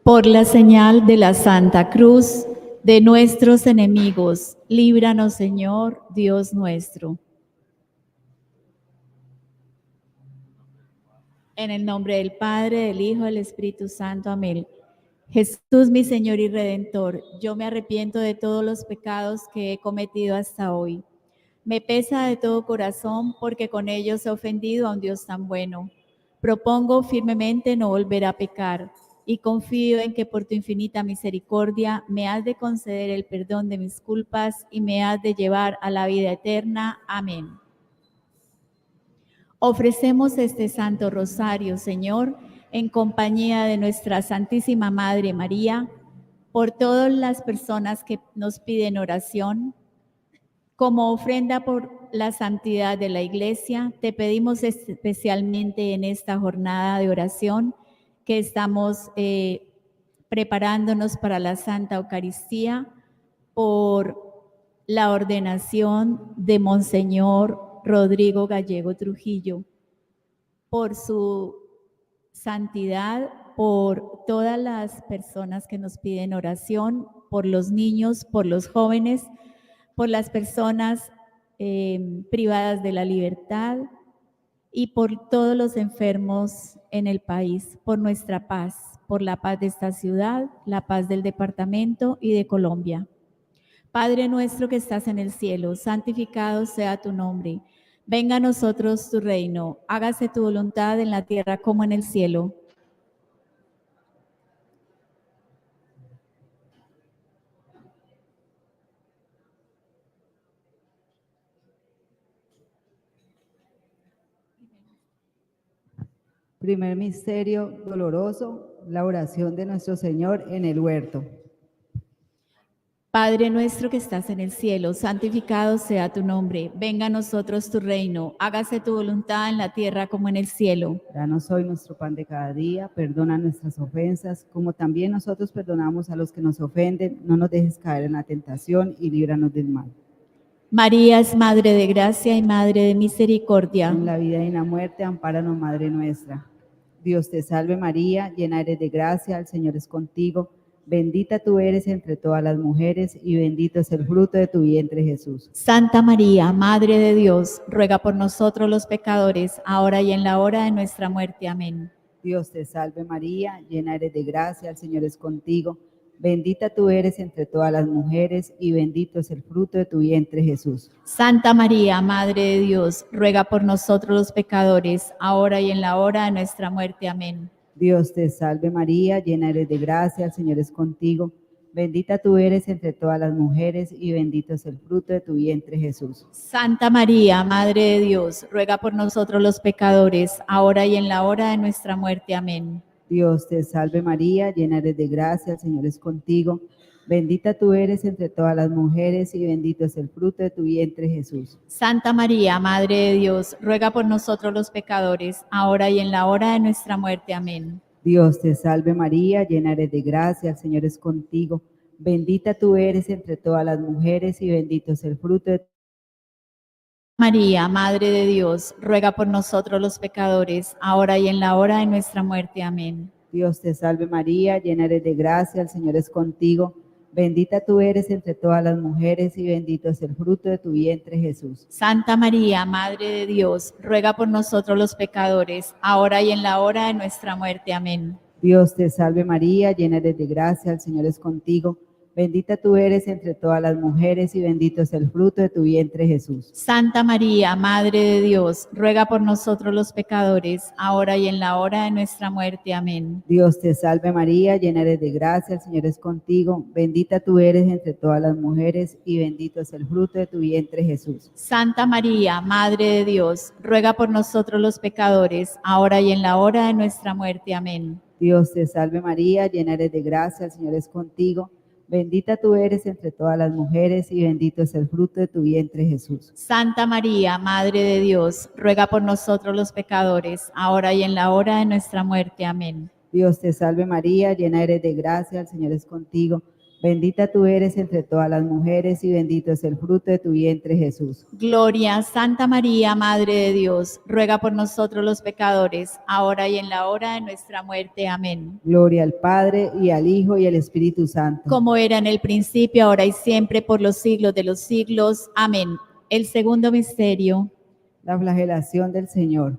Por la señal de la Santa Cruz de nuestros enemigos, líbranos, Señor, Dios nuestro. En el nombre del Padre, del Hijo, del Espíritu Santo. Amén. Jesús, mi Señor y Redentor, yo me arrepiento de todos los pecados que he cometido hasta hoy. Me pesa de todo corazón porque con ellos he ofendido a un Dios tan bueno. Propongo firmemente no volver a pecar y confío en que por tu infinita misericordia me has de conceder el perdón de mis culpas y me has de llevar a la vida eterna. Amén. Ofrecemos este Santo Rosario, Señor, en compañía de nuestra Santísima Madre María, por todas las personas que nos piden oración. Como ofrenda por la santidad de la Iglesia, te pedimos especialmente en esta jornada de oración que estamos preparándonos para la Santa Eucaristía, por la ordenación de Monseñor Rodrigo Gallego Trujillo, por su santidad, por todas las personas que nos piden oración, por los niños, por los jóvenes, por las personas privadas de la libertad y por todos los enfermos en el país, por nuestra paz, por la paz de esta ciudad, la paz del departamento y de Colombia. Padre nuestro que estás en el cielo, santificado sea tu nombre. Venga a nosotros tu reino, hágase tu voluntad en la tierra como en el cielo. Primer misterio doloroso, la oración de nuestro Señor en el huerto. Padre nuestro que estás en el cielo, santificado sea tu nombre. Venga a nosotros tu reino, hágase tu voluntad en la tierra como en el cielo. Danos hoy nuestro pan de cada día, perdona nuestras ofensas, como también nosotros perdonamos a los que nos ofenden. No nos dejes caer en la tentación y líbranos del mal. María es Madre de gracia y Madre de misericordia. En la vida y en la muerte, ampáranos, Madre nuestra. Dios te salve María, llena eres de gracia, el Señor es contigo. Bendita tú eres entre todas las mujeres y bendito es el fruto de tu vientre, Jesús. Santa María, Madre de Dios, ruega por nosotros los pecadores, ahora y en la hora de nuestra muerte. Amén. Dios te salve María, llena eres de gracia, el Señor es contigo. Bendita tú eres entre todas las mujeres y bendito es el fruto de tu vientre, Jesús. Santa María, Madre de Dios, ruega por nosotros los pecadores, ahora y en la hora de nuestra muerte. Amén. Dios te salve María, llena eres de gracia, el Señor es contigo. Bendita tú eres entre todas las mujeres y bendito es el fruto de tu vientre, Jesús. Santa María, Madre de Dios, ruega por nosotros los pecadores, ahora y en la hora de nuestra muerte. Amén. Dios te salve María, llena eres de gracia, el Señor es contigo. Bendita tú eres entre todas las mujeres y bendito es el fruto de tu vientre, Jesús. Santa María, Madre de Dios, ruega por nosotros los pecadores, ahora y en la hora de nuestra muerte. Amén. Dios te salve María, llena eres de gracia, el Señor es contigo. Bendita tú eres entre todas las mujeres y bendito es el fruto de tu María, Madre de Dios, ruega por nosotros los pecadores, ahora y en la hora de nuestra muerte. Amén. Dios te salve María, llena eres de gracia, el Señor es contigo. Bendita tú eres entre todas las mujeres y bendito es el fruto de tu vientre, Jesús. Santa María, Madre de Dios, ruega por nosotros los pecadores, ahora y en la hora de nuestra muerte. Amén. Dios te salve María, llena eres de gracia, el Señor es contigo. Bendita tú eres entre todas las mujeres y bendito es el fruto de tu vientre, Jesús. Santa María, Madre de Dios, ruega por nosotros los pecadores, ahora y en la hora de nuestra muerte. Amén. Dios te salve María, llena eres de gracia, el Señor es contigo. Bendita tú eres entre todas las mujeres y bendito es el fruto de tu vientre, Jesús. Santa María, Madre de Dios, ruega por nosotros los pecadores, ahora y en la hora de nuestra muerte. Amén. Dios te salve María, llena eres de gracia, el Señor es contigo. Bendita tú eres entre todas las mujeres y bendito es el fruto de tu vientre, Jesús. Santa María, Madre de Dios, ruega por nosotros los pecadores, ahora y en la hora de nuestra muerte. Amén. Dios te salve María, llena eres de gracia, el Señor es contigo. Bendita tú eres entre todas las mujeres y bendito es el fruto de tu vientre, Jesús. Gloria, Santa María, Madre de Dios, ruega por nosotros los pecadores, ahora y en la hora de nuestra muerte. Amén. Gloria al Padre, y al Hijo, y al Espíritu Santo. Como era en el principio, ahora y siempre, por los siglos de los siglos. Amén. El segundo misterio. La flagelación del Señor.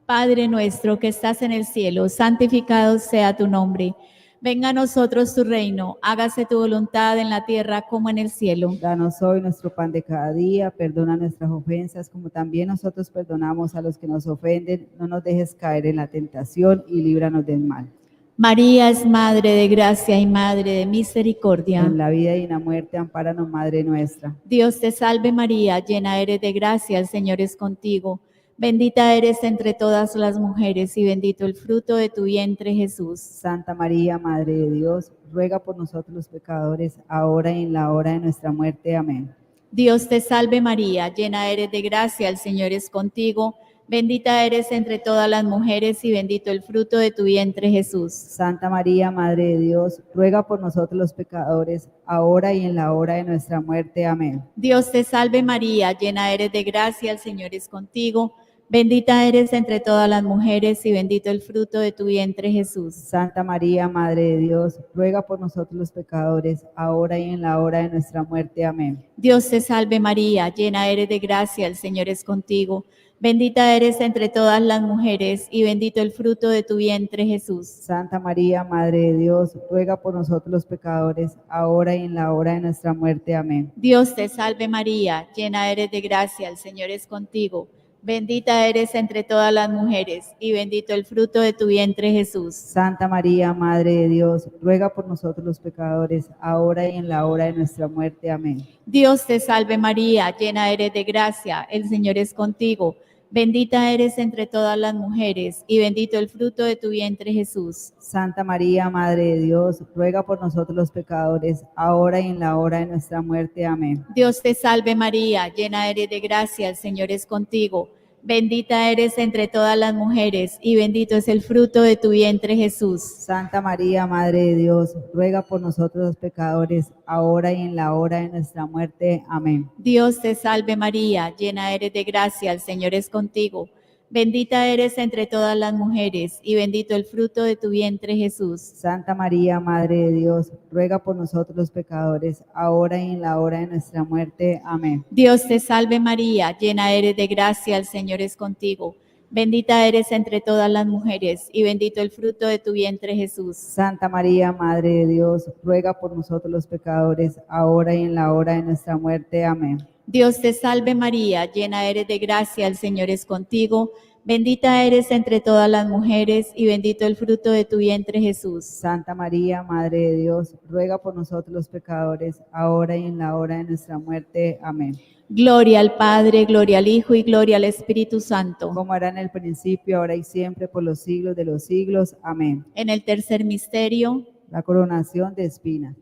Padre nuestro que estás en el cielo, santificado sea tu nombre. Venga a nosotros tu reino, hágase tu voluntad en la tierra como en el cielo. Danos hoy nuestro pan de cada día, perdona nuestras ofensas como también nosotros perdonamos a los que nos ofenden. No nos dejes caer en la tentación y líbranos del mal. María es Madre de gracia y Madre de misericordia. En la vida y en la muerte, ampáranos, Madre nuestra. Dios te salve María, llena eres de gracia, el Señor es contigo. Bendita eres entre todas las mujeres y bendito el fruto de tu vientre, Jesús. Santa María, Madre de Dios, ruega por nosotros los pecadores, ahora y en la hora de nuestra muerte. Amén. Dios te salve María, llena eres de gracia, el Señor es contigo. Bendita eres entre todas las mujeres y bendito el fruto de tu vientre, Jesús. Santa María, Madre de Dios, ruega por nosotros los pecadores, ahora y en la hora de nuestra muerte. Amén. Dios te salve María, llena eres de gracia, el Señor es contigo. Bendita eres entre todas las mujeres y bendito el fruto de tu vientre, Jesús. Santa María, Madre de Dios, ruega por nosotros los pecadores, ahora y en la hora de nuestra muerte. Amén. Dios te salve María, llena eres de gracia, el Señor es contigo. Bendita eres entre todas las mujeres y bendito el fruto de tu vientre, Jesús. Santa María, Madre de Dios, ruega por nosotros los pecadores, ahora y en la hora de nuestra muerte. Amén. Dios te salve María, llena eres de gracia, el Señor es contigo. Bendita eres entre todas las mujeres y bendito el fruto de tu vientre, Jesús. Santa María, Madre de Dios, ruega por nosotros los pecadores, ahora y en la hora de nuestra muerte. Amén. Dios te salve María, llena eres de gracia, el Señor es contigo. Bendita eres entre todas las mujeres y bendito el fruto de tu vientre, Jesús. Santa María, Madre de Dios, ruega por nosotros los pecadores, ahora y en la hora de nuestra muerte. Amén. Dios te salve María, llena eres de gracia, el Señor es contigo. Bendita eres entre todas las mujeres y bendito es el fruto de tu vientre, Jesús. Santa María, Madre de Dios, ruega por nosotros los pecadores, ahora y en la hora de nuestra muerte. Amén. Dios te salve María, llena eres de gracia, el Señor es contigo. Bendita eres entre todas las mujeres y bendito el fruto de tu vientre, Jesús. Santa María, Madre de Dios, ruega por nosotros los pecadores, ahora y en la hora de nuestra muerte. Amén. Dios te salve María, llena eres de gracia, el Señor es contigo. Bendita eres entre todas las mujeres y bendito el fruto de tu vientre, Jesús. Santa María, Madre de Dios, ruega por nosotros los pecadores, ahora y en la hora de nuestra muerte. Amén. Dios te salve María, llena eres de gracia, el Señor es contigo. Bendita eres entre todas las mujeres y bendito el fruto de tu vientre, Jesús. Santa María, Madre de Dios, ruega por nosotros los pecadores, ahora y en la hora de nuestra muerte. Amén. Gloria al Padre, gloria al Hijo y gloria al Espíritu Santo. Como era en el principio, ahora y siempre, por los siglos de los siglos. Amén. En el tercer misterio, La coronación de espinas.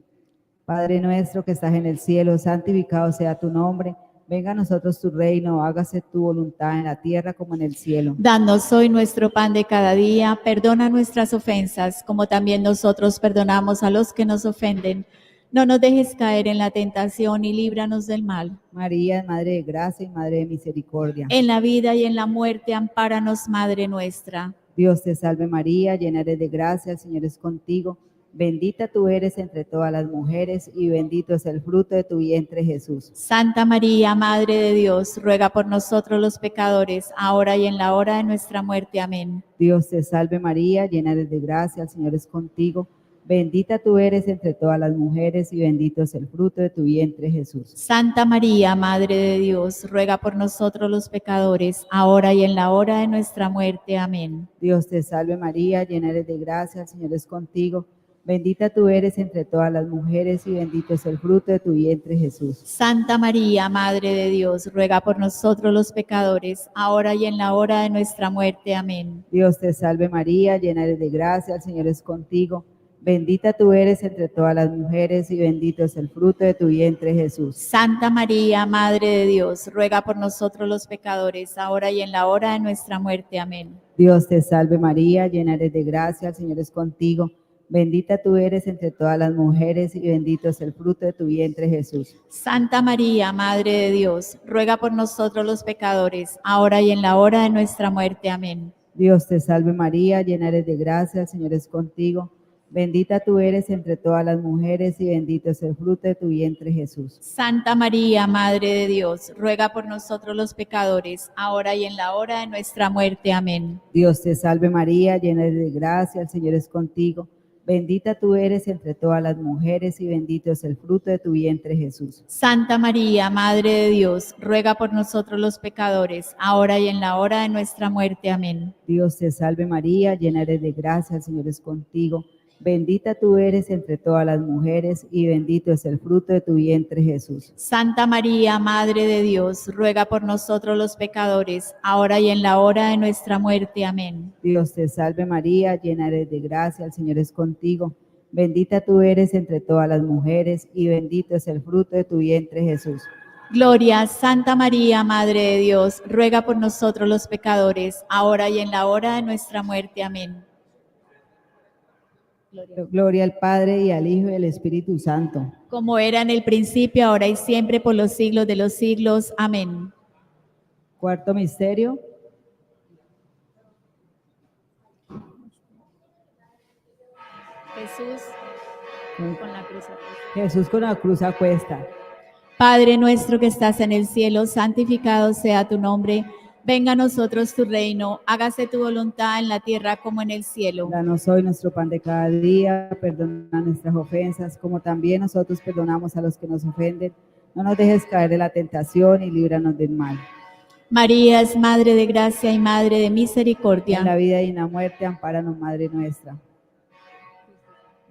Padre nuestro que estás en el cielo, santificado sea tu nombre. Venga a nosotros tu reino, hágase tu voluntad en la tierra como en el cielo. danos hoy nuestro pan de cada día, perdona nuestras ofensas, como también nosotros perdonamos a los que nos ofenden. No nos dejes caer en la tentación y líbranos del mal. María, Madre de gracia y Madre de misericordia. En la vida y en la muerte, ampáranos, Madre nuestra. Dios te salve María, llena eres de gracia, el Señor es contigo. Bendita tú eres entre todas las mujeres y bendito es el fruto de tu vientre, Jesús. Santa María, Madre de Dios, ruega por nosotros los pecadores, ahora y en la hora de nuestra muerte. Amén. Dios te salve María, llena eres de gracia, el Señor es contigo. Bendita tú eres entre todas las mujeres y bendito es el fruto de tu vientre, Jesús. Santa María, Madre de Dios, ruega por nosotros los pecadores, ahora y en la hora de nuestra muerte. Amén. Dios te salve María, llena eres de gracia, el Señor es contigo. Bendita tú eres entre todas las mujeres y bendito es el fruto de tu vientre, Jesús. Santa María, Madre de Dios, ruega por nosotros los pecadores, ahora y en la hora de nuestra muerte. Amén. Dios te salve María, llena eres de gracia, el Señor es contigo. Bendita tú eres entre todas las mujeres y bendito es el fruto de tu vientre, Jesús. Santa María, Madre de Dios, ruega por nosotros los pecadores, ahora y en la hora de nuestra muerte. Amén. Dios te salve María, llena eres de gracia, el Señor es contigo. Bendita tú eres entre todas las mujeres y bendito es el fruto de tu vientre, Jesús. Santa María, Madre de Dios, ruega por nosotros los pecadores, ahora y en la hora de nuestra muerte. Amén. Dios te salve María, llena eres de gracia, el Señor es contigo. Bendita tú eres entre todas las mujeres y bendito es el fruto de tu vientre, Jesús. Santa María, Madre de Dios, ruega por nosotros los pecadores, ahora y en la hora de nuestra muerte. Amén. Dios te salve María, llena eres de gracia, el Señor es contigo. Bendita tú eres entre todas las mujeres y bendito es el fruto de tu vientre, Jesús. Santa María, Madre de Dios, ruega por nosotros los pecadores, ahora y en la hora de nuestra muerte. Amén. Dios te salve María, llena eres de gracia, el Señor es contigo. Bendita tú eres entre todas las mujeres y bendito es el fruto de tu vientre, Jesús. Santa María, Madre de Dios, ruega por nosotros los pecadores, ahora y en la hora de nuestra muerte. Amén. Dios te salve María, llena eres de gracia, el Señor es contigo. Bendita tú eres entre todas las mujeres y bendito es el fruto de tu vientre, Jesús. Gloria, Santa María, Madre de Dios, ruega por nosotros los pecadores, ahora y en la hora de nuestra muerte. Amén. Gloria al Padre y al Hijo y al Espíritu Santo. Como era en el principio, ahora y siempre, por los siglos de los siglos. Amén. Cuarto misterio, Jesús con la cruz. Jesús con la cruz a cuesta. Padre nuestro que estás en el cielo, santificado sea tu nombre. Venga a nosotros tu reino, hágase tu voluntad en la tierra como en el cielo. Danos hoy nuestro pan de cada día, perdona nuestras ofensas, como también nosotros perdonamos a los que nos ofenden. No nos dejes caer en la tentación y líbranos del mal. María es Madre de gracia y Madre de misericordia. En la vida y en la muerte, ampáranos, Madre nuestra.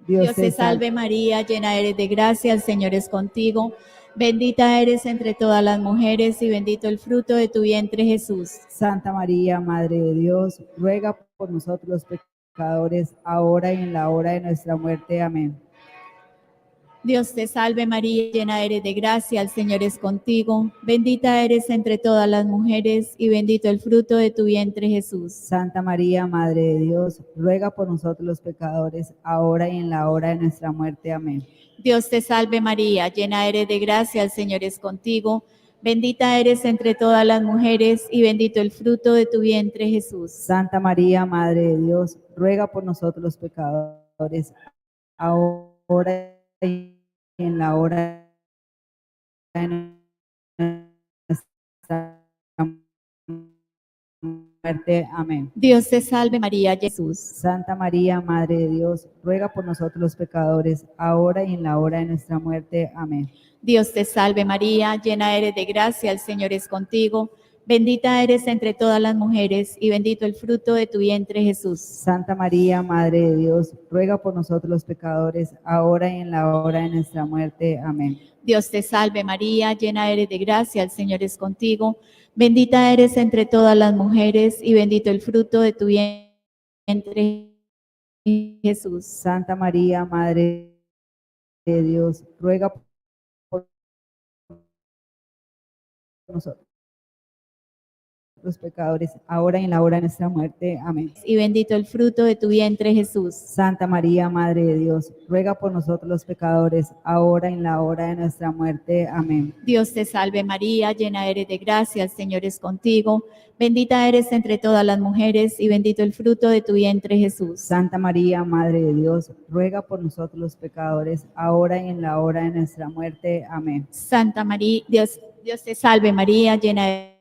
Dios te salve María, llena eres de gracia, el Señor es contigo. Bendita eres entre todas las mujeres y bendito el fruto de tu vientre, Jesús. Santa María, Madre de Dios, ruega por nosotros los pecadores, ahora y en la hora de nuestra muerte. Amén. Dios te salve María, llena eres de gracia, el Señor es contigo. Bendita eres entre todas las mujeres y bendito el fruto de tu vientre, Jesús. Santa María, Madre de Dios, ruega por nosotros los pecadores, ahora y en la hora de nuestra muerte. Amén. Dios te salve María, llena eres de gracia, el Señor es contigo. Bendita eres entre todas las mujeres y bendito el fruto de tu vientre, Jesús. Santa María, Madre de Dios, ruega por nosotros los pecadores, ahora y en la hora de nuestra muerte. Amén. Dios te salve María, Jesús. Santa María, Madre de Dios, ruega por nosotros los pecadores, ahora y en la hora de nuestra muerte. Amén. Dios te salve María, llena eres de gracia, el Señor es contigo. Bendita eres entre todas las mujeres y bendito el fruto de tu vientre, Jesús. Santa María, Madre de Dios, ruega por nosotros los pecadores, ahora y en la hora de nuestra muerte. Amén. Dios te salve María, llena eres de gracia, el Señor es contigo. Bendita eres entre todas las mujeres y bendito el fruto de tu vientre, Jesús. Santa María, Madre de Dios, ruega por nosotros los pecadores, ahora y en la hora de nuestra muerte. Amén. Y bendito el fruto de tu vientre, Jesús. Santa María, Madre de Dios, ruega por nosotros los pecadores, ahora y en la hora de nuestra muerte. Amén. Dios te salve María, llena eres de gracia, el Señor es contigo. Bendita eres entre todas las mujeres y bendito el fruto de tu vientre, Jesús. Santa María, Madre de Dios, ruega por nosotros los pecadores, ahora y en la hora de nuestra muerte. Amén. Santa María, Dios te salve María, llena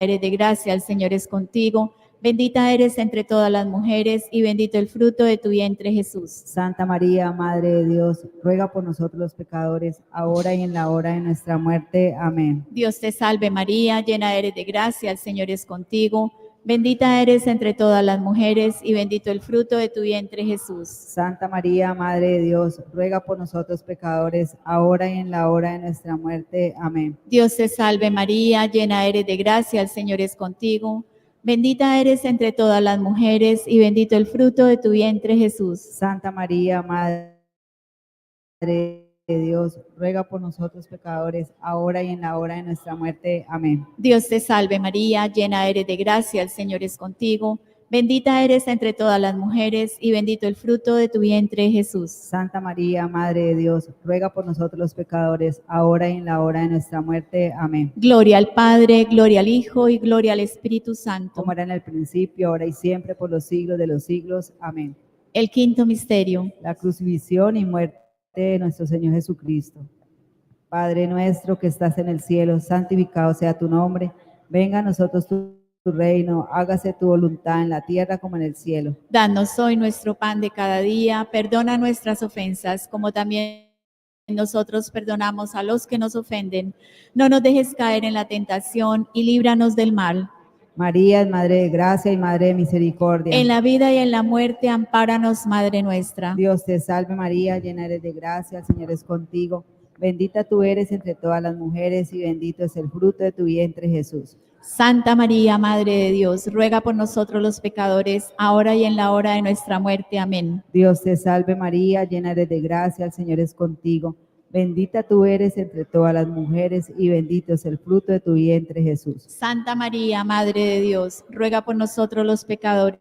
eres de gracia, el Señor es contigo. Bendita eres entre todas las mujeres y bendito el fruto de tu vientre, Jesús. Santa María, Madre de Dios, ruega por nosotros los pecadores, ahora y en la hora de nuestra muerte. Amén. Dios te salve María, llena eres de gracia, el Señor es contigo. Bendita eres entre todas las mujeres y bendito el fruto de tu vientre, Jesús. Santa María, Madre de Dios, ruega por nosotros pecadores, ahora y en la hora de nuestra muerte. Amén. Dios te salve María, llena eres de gracia, el Señor es contigo. Bendita eres entre todas las mujeres y bendito el fruto de tu vientre, Jesús. Santa María, Madre de Dios, ruega por nosotros pecadores, ahora y en la hora de nuestra muerte. Amén. Dios te salve María, llena eres de gracia, el Señor es contigo. Bendita eres entre todas las mujeres y bendito el fruto de tu vientre, Jesús. Santa María, Madre de Dios, ruega por nosotros los pecadores, ahora y en la hora de nuestra muerte. Amén. Gloria al Padre, gloria al Hijo y gloria al Espíritu Santo. Como era en el principio, ahora y siempre, por los siglos de los siglos. Amén. El quinto misterio. La crucifixión y muerte de nuestro Señor Jesucristo. Padre nuestro que estás en el cielo, santificado sea tu nombre. Venga a nosotros tu reino, hágase tu voluntad en la tierra como en el cielo. Danos hoy nuestro pan de cada día, perdona nuestras ofensas, como también nosotros perdonamos a los que nos ofenden. No nos dejes caer en la tentación y líbranos del mal. María es Madre de gracia y Madre de misericordia. En la vida y en la muerte, ampáranos, Madre nuestra. Dios te salve María, llena eres de gracia, el Señor es contigo. Bendita tú eres entre todas las mujeres y bendito es el fruto de tu vientre, Jesús. Santa María, Madre de Dios, ruega por nosotros los pecadores, ahora y en la hora de nuestra muerte. Amén. Dios te salve María, llena eres de gracia, el Señor es contigo. Bendita tú eres entre todas las mujeres y bendito es el fruto de tu vientre, Jesús. Santa María, Madre de Dios, ruega por nosotros los pecadores,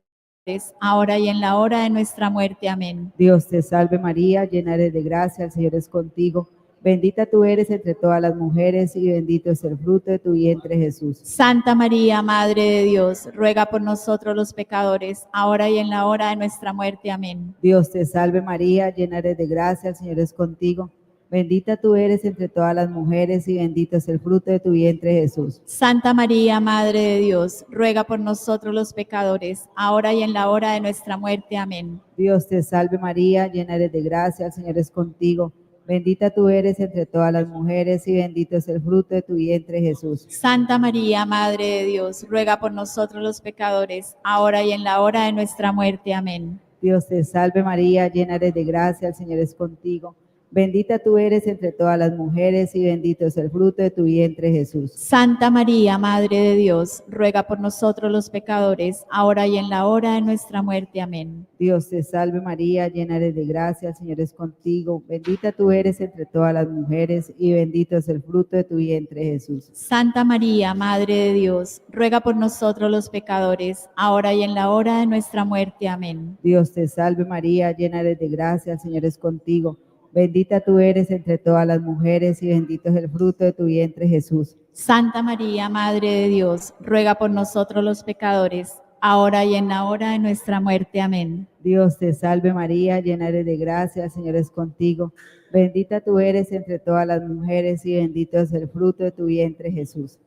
ahora y en la hora de nuestra muerte. Amén. Dios te salve María, llena eres de gracia, el Señor es contigo. Bendita tú eres entre todas las mujeres y bendito es el fruto de tu vientre, Jesús. Santa María, Madre de Dios, ruega por nosotros los pecadores, ahora y en la hora de nuestra muerte. Amén. Dios te salve María, llena eres de gracia, el Señor es contigo. Bendita tú eres entre todas las mujeres y bendito es el fruto de tu vientre, Jesús. Santa María, Madre de Dios, ruega por nosotros los pecadores, ahora y en la hora de nuestra muerte. Amén. Dios te salve María, llena eres de gracia, el Señor es contigo. Bendita tú eres entre todas las mujeres y bendito es el fruto de tu vientre, Jesús. Santa María, Madre de Dios, ruega por nosotros los pecadores, ahora y en la hora de nuestra muerte. Amén. Dios te salve María, llena eres de gracia, el Señor es contigo. Bendita tú eres entre todas las mujeres y bendito es el fruto de tu vientre, Jesús. Santa María, Madre de Dios, ruega por nosotros los pecadores, ahora y en la hora de nuestra muerte. Amén. Dios te salve María, llena eres de gracia, el Señor es contigo. Bendita tú eres entre todas las mujeres y bendito es el fruto de tu vientre, Jesús. Santa María, Madre de Dios, ruega por nosotros los pecadores, ahora y en la hora de nuestra muerte. Amén. Dios te salve María, llena eres de gracia, el Señor es contigo. Bendita tú eres entre todas las mujeres y bendito es el fruto de tu vientre, Jesús. Santa María, Madre de Dios, ruega por nosotros los pecadores, ahora y en la hora de nuestra muerte. Amén. Dios te salve María, llena eres de gracia, el Señor es contigo. Bendita tú eres entre todas las mujeres y bendito es el fruto de tu vientre, Jesús.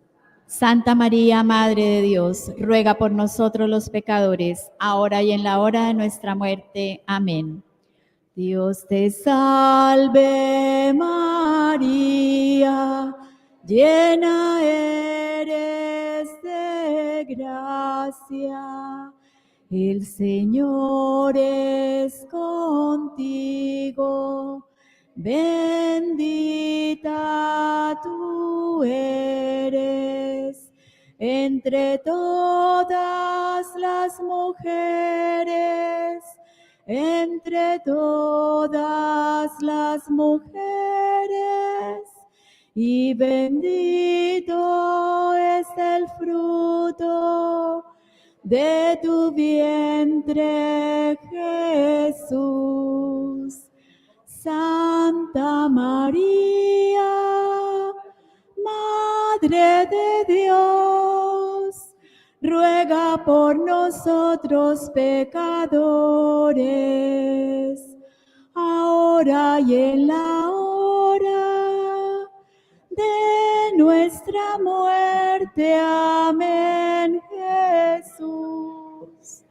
Santa María, Madre de Dios, ruega por nosotros los pecadores, ahora y en la hora de nuestra muerte. Amén. Dios te salve María, llena eres de gracia, el Señor es contigo, bendita tú eres entre todas las mujeres. Entre todas las mujeres, y bendito es el fruto de tu vientre, Jesús. Santa María, Madre de Dios, ruega por nosotros pecadores, ahora y en la hora de nuestra muerte. Amén, Jesús.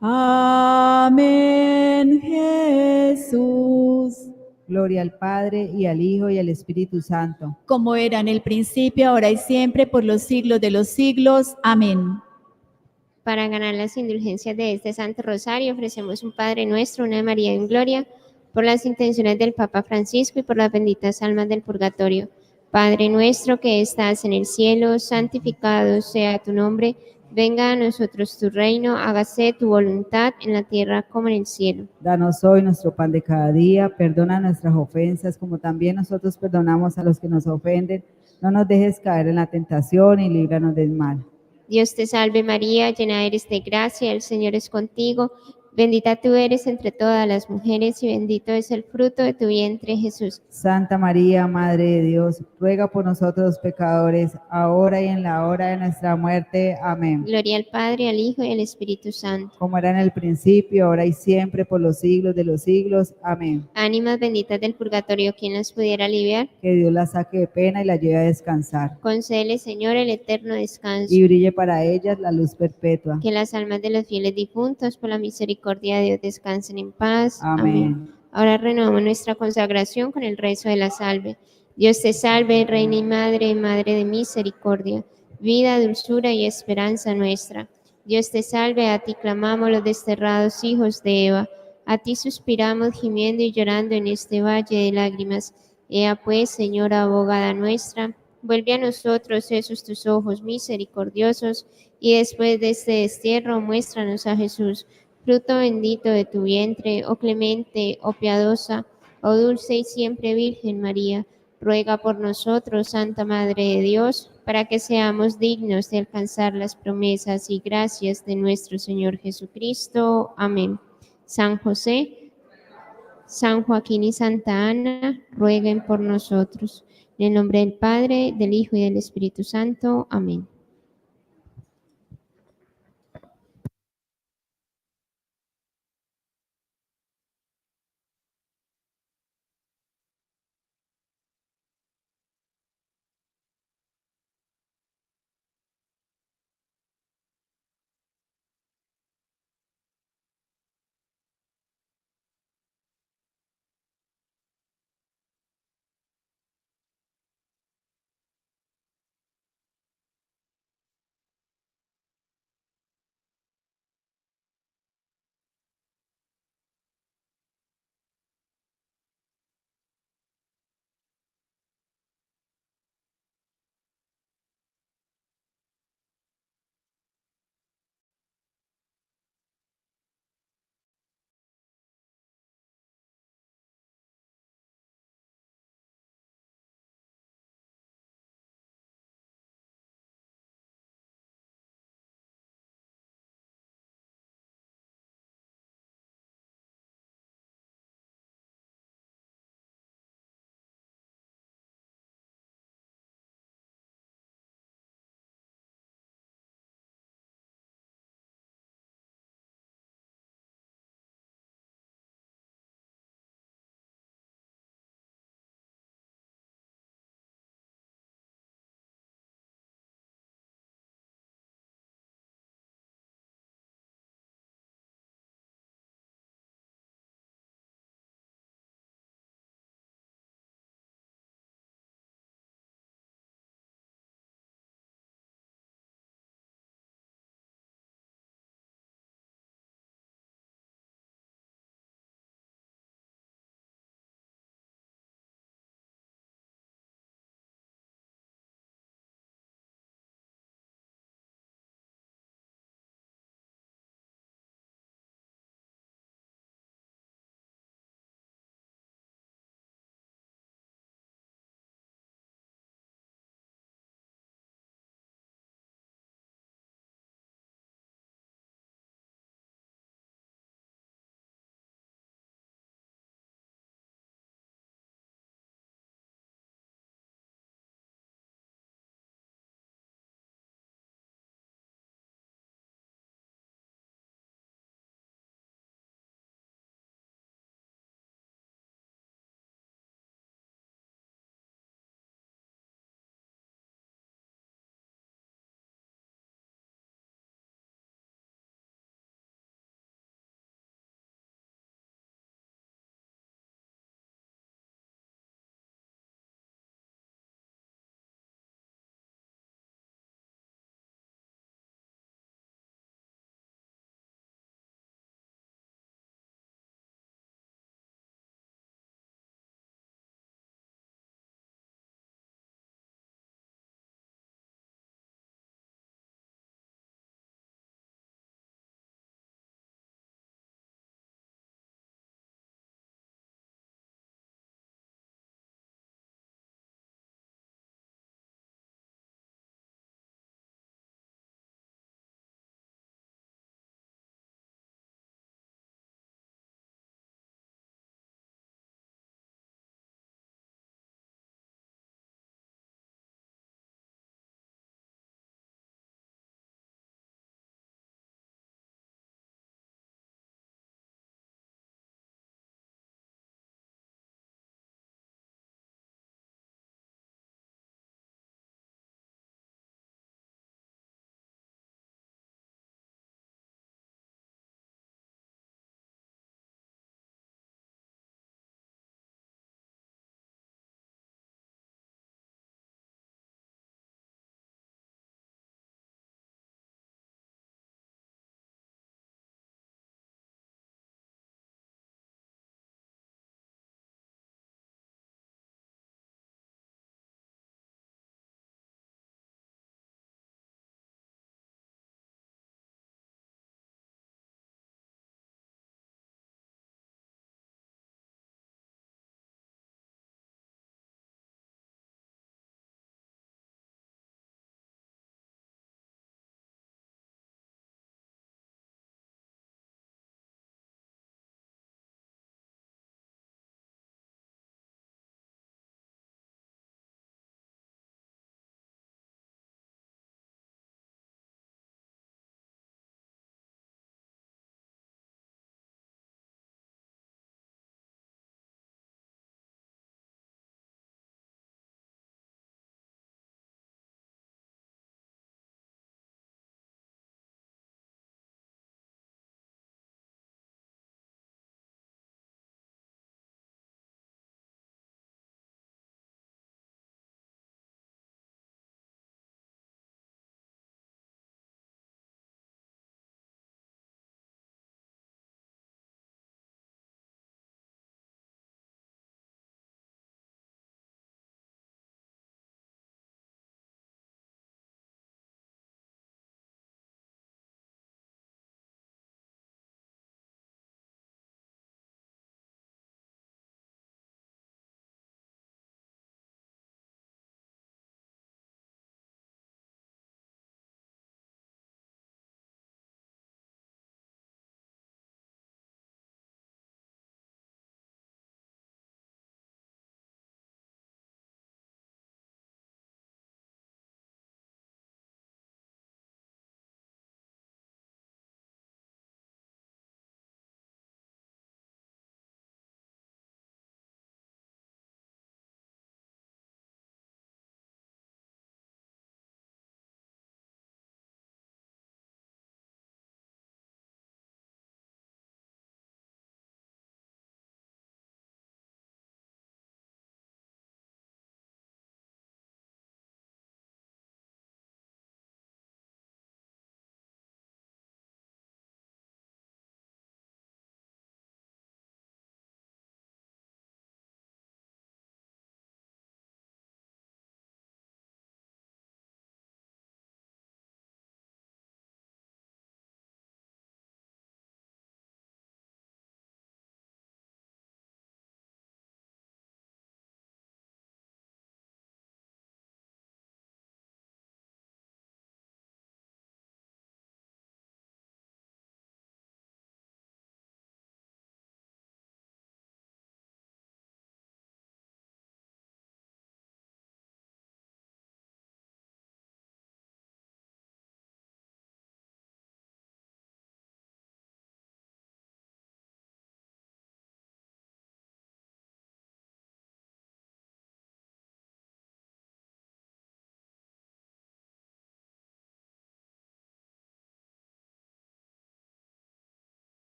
Amén, Jesús. Gloria al Padre y al Hijo y al Espíritu Santo. Como era en el principio, ahora y siempre, por los siglos de los siglos. Amén. Para ganar las indulgencias de este Santo Rosario, ofrecemos un Padre Nuestro, una María en Gloria, por las intenciones del Papa Francisco y por las benditas almas del purgatorio. Padre nuestro que estás en el cielo, santificado sea tu nombre. Venga a nosotros tu reino, hágase tu voluntad en la tierra como en el cielo. Danos hoy nuestro pan de cada día, perdona nuestras ofensas como también nosotros perdonamos a los que nos ofenden. No nos dejes caer en la tentación y líbranos del mal. Dios te salve María, llena eres de gracia, el Señor es contigo. Bendita tú eres entre todas las mujeres y bendito es el fruto de tu vientre, Jesús. Santa María, Madre de Dios, ruega por nosotros los pecadores, ahora y en la hora de nuestra muerte. Amén. Gloria al Padre, al Hijo y al Espíritu Santo. Como era en el principio, ahora y siempre, por los siglos de los siglos. Amén. Ánimas benditas del purgatorio, ¿quién las pudiera aliviar? Que Dios la saque de pena y la lleve a descansar. Concédele, Señor, el eterno descanso. Y brille para ellas la luz perpetua. Que las almas de los fieles difuntos, por la misericordia de Dios, descansen en paz. Amén. Ahora renovamos nuestra consagración con el rezo de la salve. Dios te salve, Reina y Madre, Madre de misericordia, vida, dulzura y esperanza nuestra. Dios te salve, a ti clamamos los desterrados hijos de Eva, a ti suspiramos gimiendo y llorando en este valle de lágrimas. Ea pues, Señora abogada nuestra, vuelve a nosotros esos tus ojos misericordiosos, y después de este destierro muéstranos a Jesús, fruto bendito de tu vientre, oh clemente, oh piadosa, oh dulce y siempre Virgen María. Ruega por nosotros, Santa Madre de Dios, para que seamos dignos de alcanzar las promesas y gracias de nuestro Señor Jesucristo. Amén. San José, San Joaquín y Santa Ana, rueguen por nosotros. En el nombre del Padre, del Hijo y del Espíritu Santo. Amén.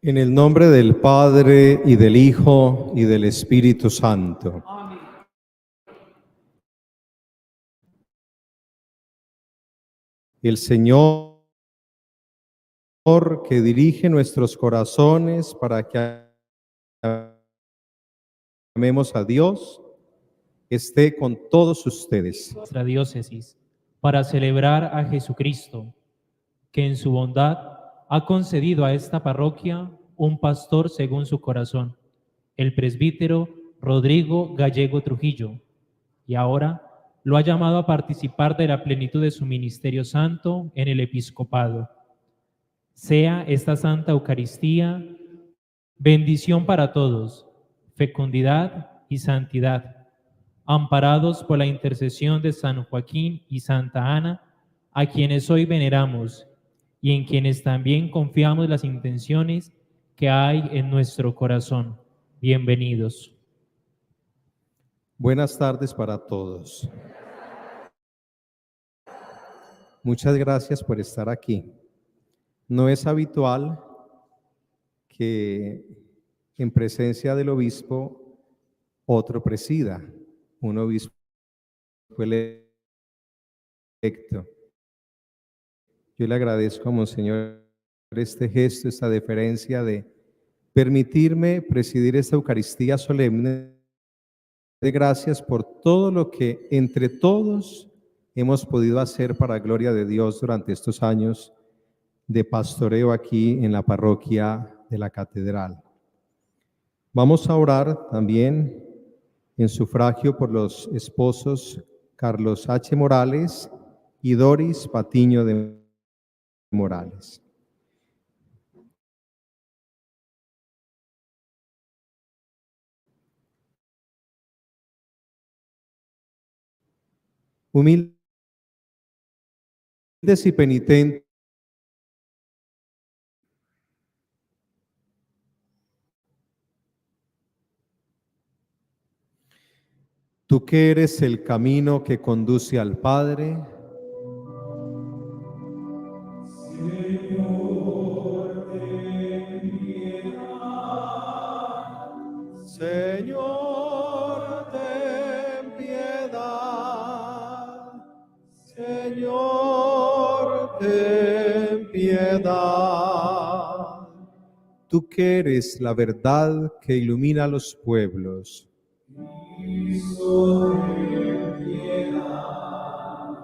En el nombre del Padre, y del Hijo, y del Espíritu Santo. El Señor, que dirige nuestros corazones para que amemos a Dios, esté con todos ustedes. Nuestra diócesis, para celebrar a Jesucristo, que en su bondad ha concedido a esta parroquia un pastor según su corazón, el presbítero Rodrigo Gallego Trujillo, y ahora lo ha llamado a participar de la plenitud de su ministerio santo en el episcopado. Sea esta Santa Eucaristía bendición para todos, fecundidad y santidad, amparados por la intercesión de San Joaquín y Santa Ana, a quienes hoy veneramos y en quienes también confiamos las intenciones que hay en nuestro corazón. Bienvenidos. Buenas tardes para todos. Muchas gracias por estar aquí. No es habitual que en presencia del obispo otro presida, un obispo electo. Yo le agradezco a Monseñor este gesto, esta deferencia de permitirme presidir esta Eucaristía solemne. De gracias por todo lo que entre todos hemos podido hacer para la gloria de Dios durante estos años de pastoreo aquí en la parroquia de la Catedral. Vamos a orar también en sufragio por los esposos Carlos H. Morales y Doris Patiño de Morales. Humildes y penitentes, tú que eres el camino que conduce al Padre, Señor, ten piedad. Señor, ten piedad. Tú que eres la verdad que ilumina a los pueblos. Cristo, ten piedad.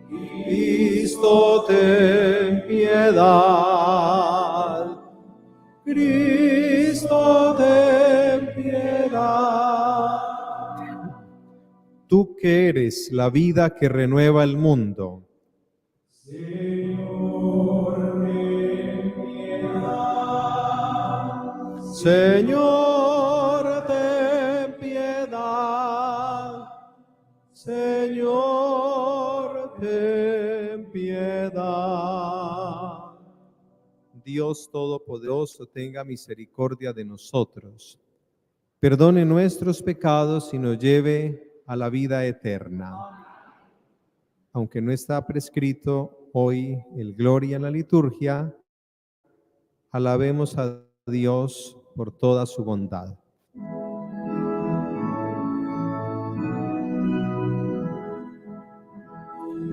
Cristo, ten piedad. Cristo, ten piedad. Tú que eres la vida que renueva el mundo. Señor, ten piedad. Señor, ten piedad. Señor, ten piedad. Dios Todopoderoso, tenga misericordia de nosotros, perdone nuestros pecados y nos lleve a la vida eterna. Aunque no está prescrito hoy el Gloria en la liturgia, alabemos a Dios por toda su bondad.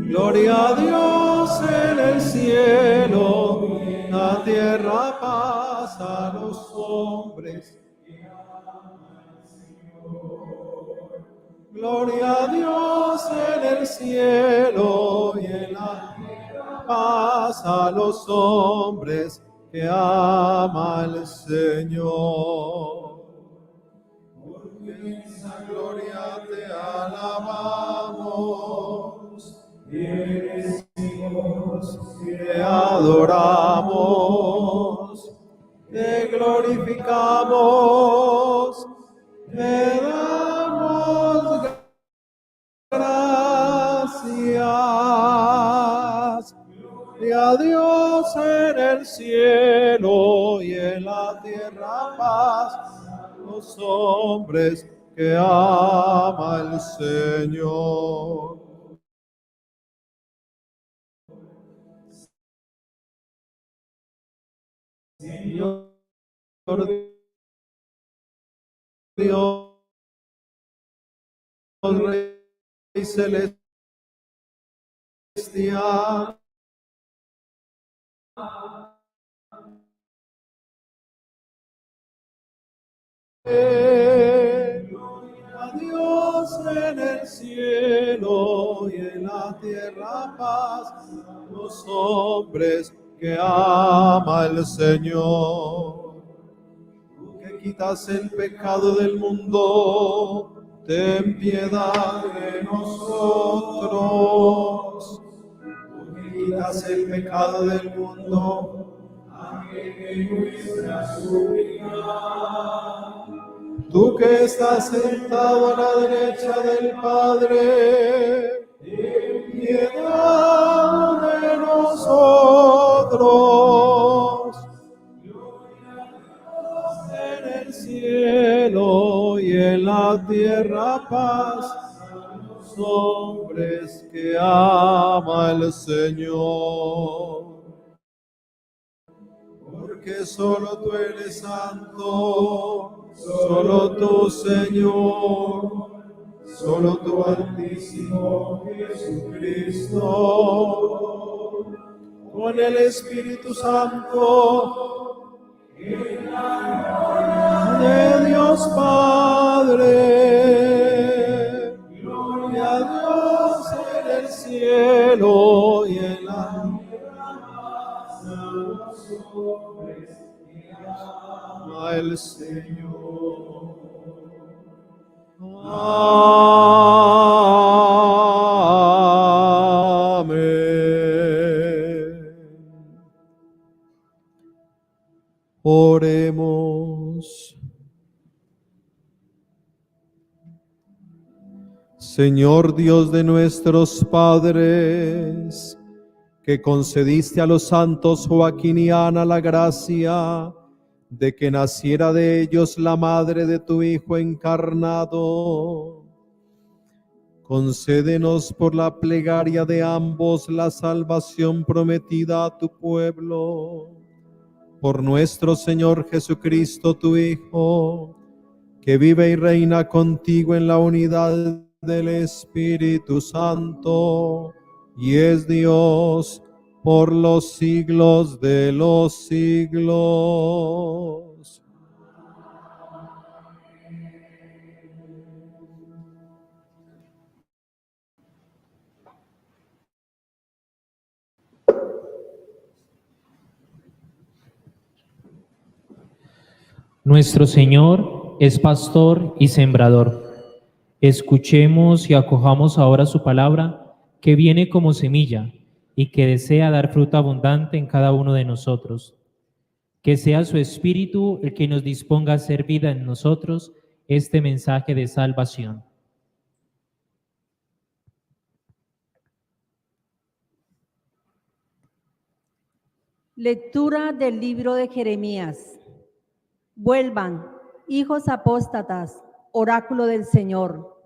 Gloria a Dios en el cielo, en la tierra paz a los hombres que aman al Señor. Gloria a Dios en el cielo y en la tierra paz a los hombres que ama al Señor. Por inmensa gloria te alabamos, y eres Dios, te adoramos, te glorificamos, te damos gracias. Gloria a Dios en el cielo y en la tierra paz a los hombres que ama el Señor. Señor Dios, Rey celestial, gloria a Dios en el cielo y en la tierra paz a los hombres que ama el Señor. Tú que quitas el pecado del mundo, ten piedad de nosotros. Tú que quitas el pecado del mundo, atiende nuestra súplica. Tú que estás sentado a la derecha del Padre, ten piedad de nosotros. En el cielo y en la tierra paz a los hombres que ama el Señor. Porque solo tú eres santo, solo tú, Señor, solo tú, Altísimo Jesucristo, con el Espíritu Santo, de Dios Padre. Gloria a Dios en el cielo y en la tierra a los hombres que ama el Señor. Amén. Oremos. Señor Dios de nuestros padres, que concediste a los santos Joaquín y Ana la gracia de que naciera de ellos la madre de tu Hijo encarnado, concédenos por la plegaria de ambos la salvación prometida a tu pueblo. Por nuestro Señor Jesucristo, tu Hijo, que vive y reina contigo en la unidad del Espíritu Santo, y es Dios por los siglos de los siglos. Nuestro Señor es pastor y sembrador. Escuchemos y acojamos ahora su palabra, que viene como semilla y que desea dar fruto abundante en cada uno de nosotros. Que sea su Espíritu el que nos disponga a hacer vida en nosotros este mensaje de salvación. Lectura del libro de Jeremías. Vuelvan, hijos apóstatas, oráculo del Señor,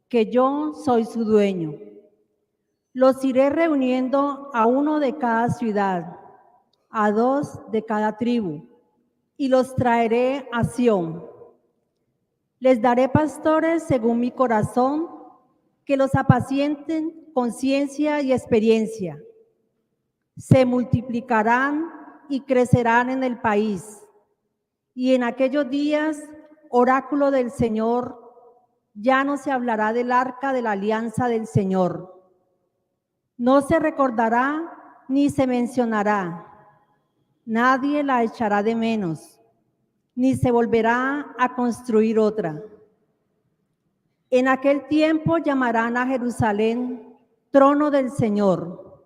que yo soy su dueño. Los iré reuniendo a uno de cada ciudad, a dos de cada tribu, y los traeré a Sión. Les daré pastores según mi corazón, que los apacienten con ciencia y experiencia. Se multiplicarán y crecerán en el país. Y en aquellos días, oráculo del Señor, Ya no se hablará del arca de la alianza del Señor. No se recordará ni se mencionará. Nadie la echará de menos, ni se volverá a construir otra. En aquel tiempo llamarán a Jerusalén trono del Señor.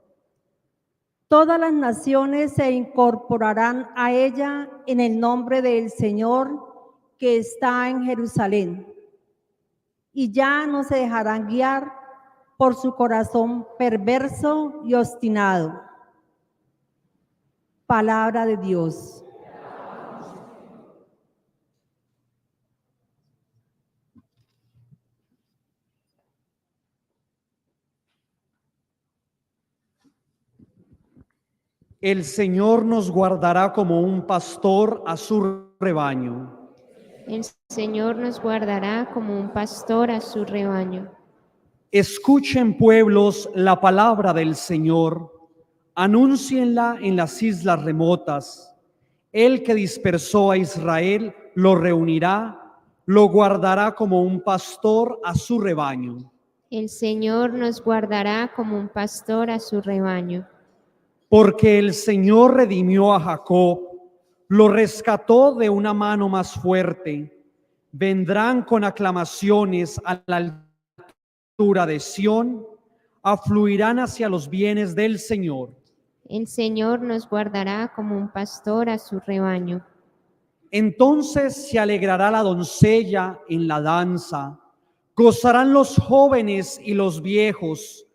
Todas las naciones se incorporarán a ella en el nombre del Señor que está en Jerusalén. Y ya no se dejarán guiar por su corazón perverso y obstinado. Palabra de Dios. El Señor nos guardará como un pastor a su rebaño. El Señor nos guardará como un pastor a su rebaño. Escuchen, pueblos, la palabra del Señor. Anúncienla en las islas remotas. El que dispersó a Israel lo reunirá, lo guardará como un pastor a su rebaño. El Señor nos guardará como un pastor a su rebaño. Porque el Señor redimió a Jacob, lo rescató de una mano más fuerte. Vendrán con aclamaciones a la altura de Sión, afluirán hacia los bienes del Señor. El Señor nos guardará como un pastor a su rebaño. Entonces se alegrará la doncella en la danza, gozarán los jóvenes y los viejos.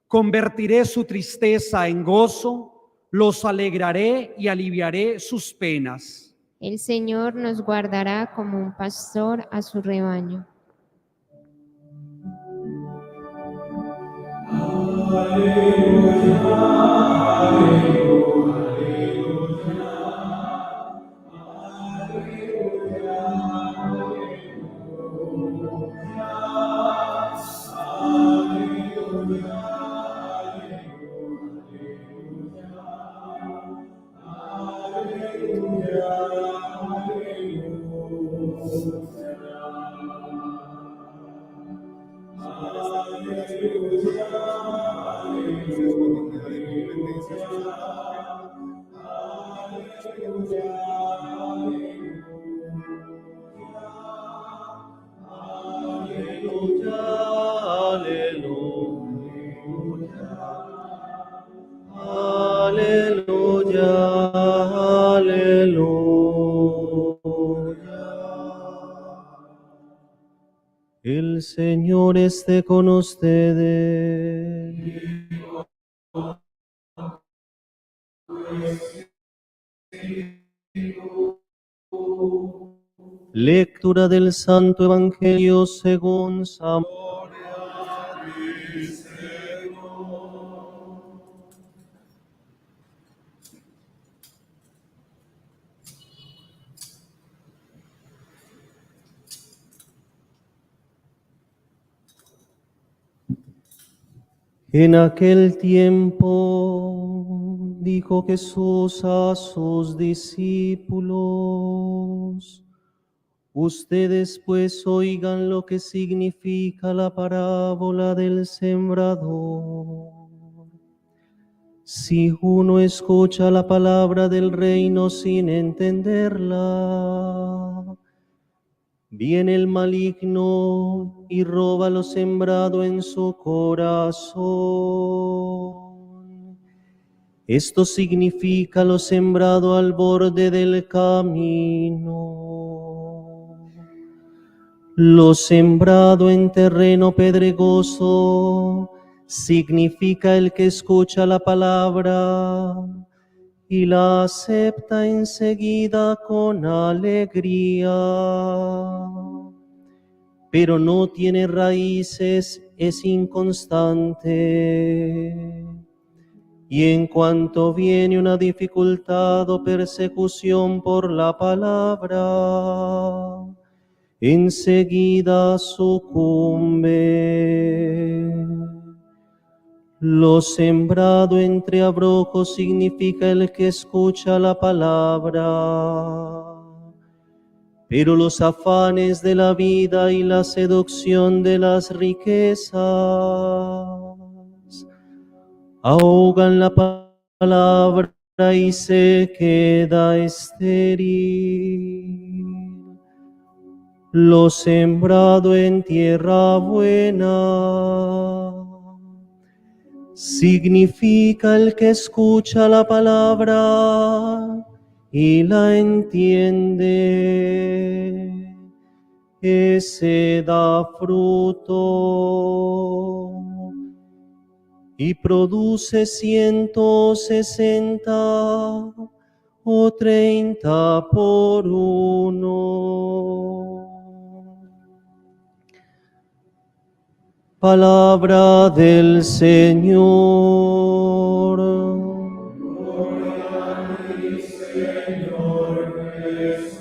Convertiré su tristeza en gozo, los alegraré y aliviaré sus penas. El Señor nos guardará como un pastor a su rebaño. El Señor esté con ustedes. Lectura del Santo Evangelio según San En aquel tiempo dijo Jesús a sus discípulos: ustedes pues oigan lo que significa la parábola del sembrador. Si uno escucha la palabra del reino sin entenderla, viene el maligno y roba lo sembrado en su corazón. Esto significa lo sembrado al borde del camino. Lo sembrado en terreno pedregoso significa el que escucha la palabra y la acepta enseguida con alegría, pero no tiene raíces, es inconstante. Y en cuanto viene una dificultad o persecución por la palabra, enseguida sucumbe. Lo sembrado entre abrojos significa el que escucha la palabra pero los afanes de la vida y la seducción de las riquezas ahogan la palabra y se queda estéril. Lo sembrado en tierra buena significa el que escucha la palabra y la entiende. Ese da fruto y produce 160 o 30 por uno. Palabra del Señor. Gloria a ti, Señor Jesús.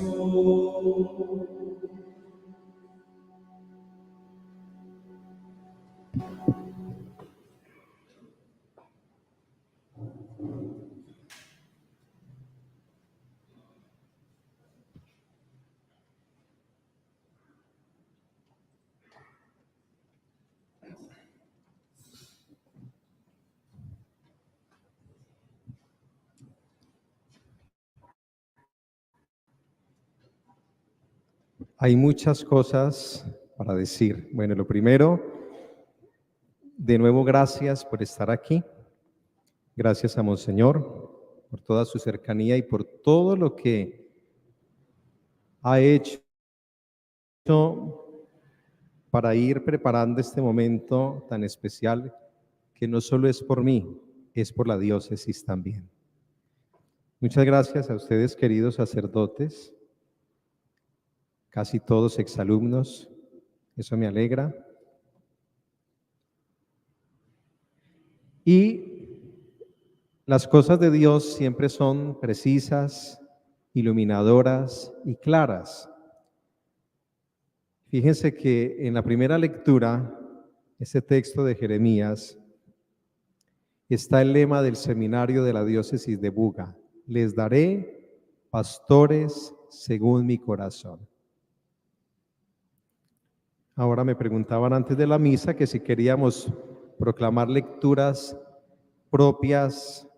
Hay muchas cosas para decir. Bueno, lo primero, de nuevo, gracias por estar aquí. Gracias a Monseñor por toda su cercanía y por todo lo que ha hecho para ir preparando este momento tan especial, que no solo es por mí, es por la diócesis también. Muchas gracias a ustedes, queridos sacerdotes, casi todos exalumnos, eso me alegra. Y las cosas de Dios siempre son precisas, iluminadoras y claras. Fíjense que en la primera lectura, ese texto de Jeremías, está el lema del seminario de la diócesis de Buga: les daré pastores según mi corazón. Ahora me preguntaban antes de la misa que si queríamos proclamar lecturas propias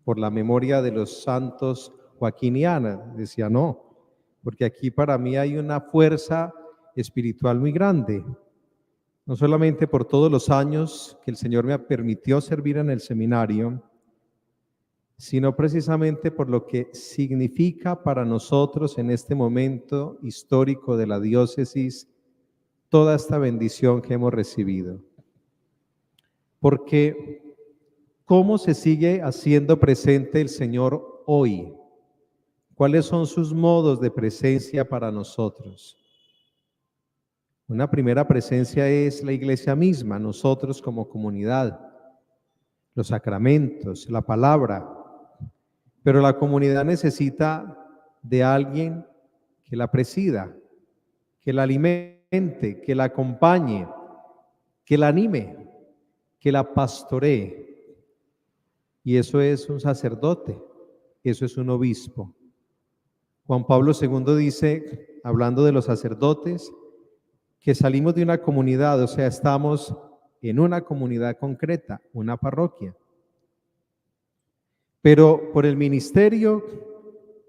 por la memoria de los santos Joaquín y Ana. Decía no, porque aquí para mí hay una fuerza espiritual muy grande, no solamente por todos los años que el Señor me permitió servir en el seminario, sino precisamente por lo que significa para nosotros en este momento histórico de la diócesis toda esta bendición que hemos recibido. Porque ¿cómo se sigue haciendo presente el Señor hoy? ¿Cuáles son sus modos de presencia para nosotros? Una primera presencia es la iglesia misma, nosotros como comunidad, los sacramentos, la palabra. Pero la comunidad necesita de alguien que la presida, que la alimente, que la acompañe, que la anime, que la pastoree. Y eso es un sacerdote, eso es un obispo. Juan Pablo II dice, hablando de los sacerdotes, que salimos de una comunidad, o sea, estamos en una comunidad concreta, una parroquia. Pero por el ministerio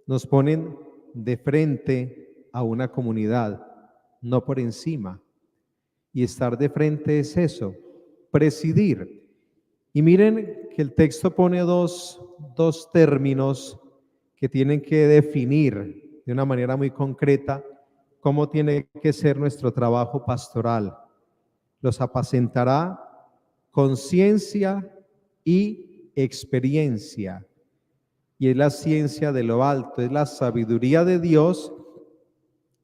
nos ponen de frente a una comunidad, no por encima. Y estar de frente es eso, presidir. Y miren que el texto pone dos términos que tienen que definir de una manera muy concreta cómo tiene que ser nuestro trabajo pastoral. Los apacentará con ciencia y experiencia. Y es la ciencia de lo alto, es la sabiduría de Dios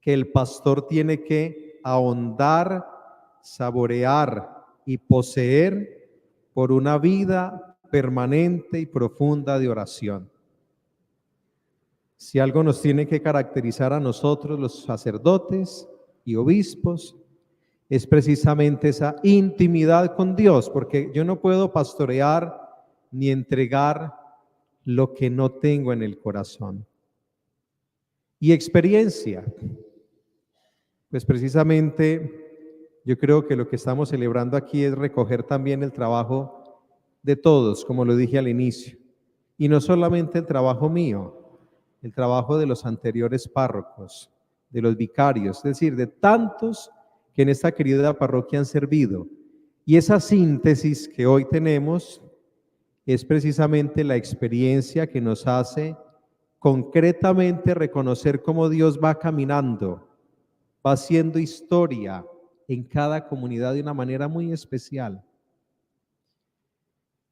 que el pastor tiene que ahondar, saborear y poseer por una vida permanente y profunda de oración. Si algo nos tiene que caracterizar a nosotros, los sacerdotes y obispos, es precisamente esa intimidad con Dios, porque yo no puedo pastorear ni entregar lo que no tengo en el corazón. Y experiencia. Pues precisamente yo creo que lo que estamos celebrando aquí es recoger también el trabajo de todos, como lo dije al inicio. Y no solamente el trabajo mío, el trabajo de los anteriores párrocos, de los vicarios, es decir, de tantos que en esta querida parroquia han servido. Y esa síntesis que hoy tenemos es precisamente la experiencia que nos hace concretamente reconocer cómo Dios va caminando, va haciendo historia en cada comunidad de una manera muy especial.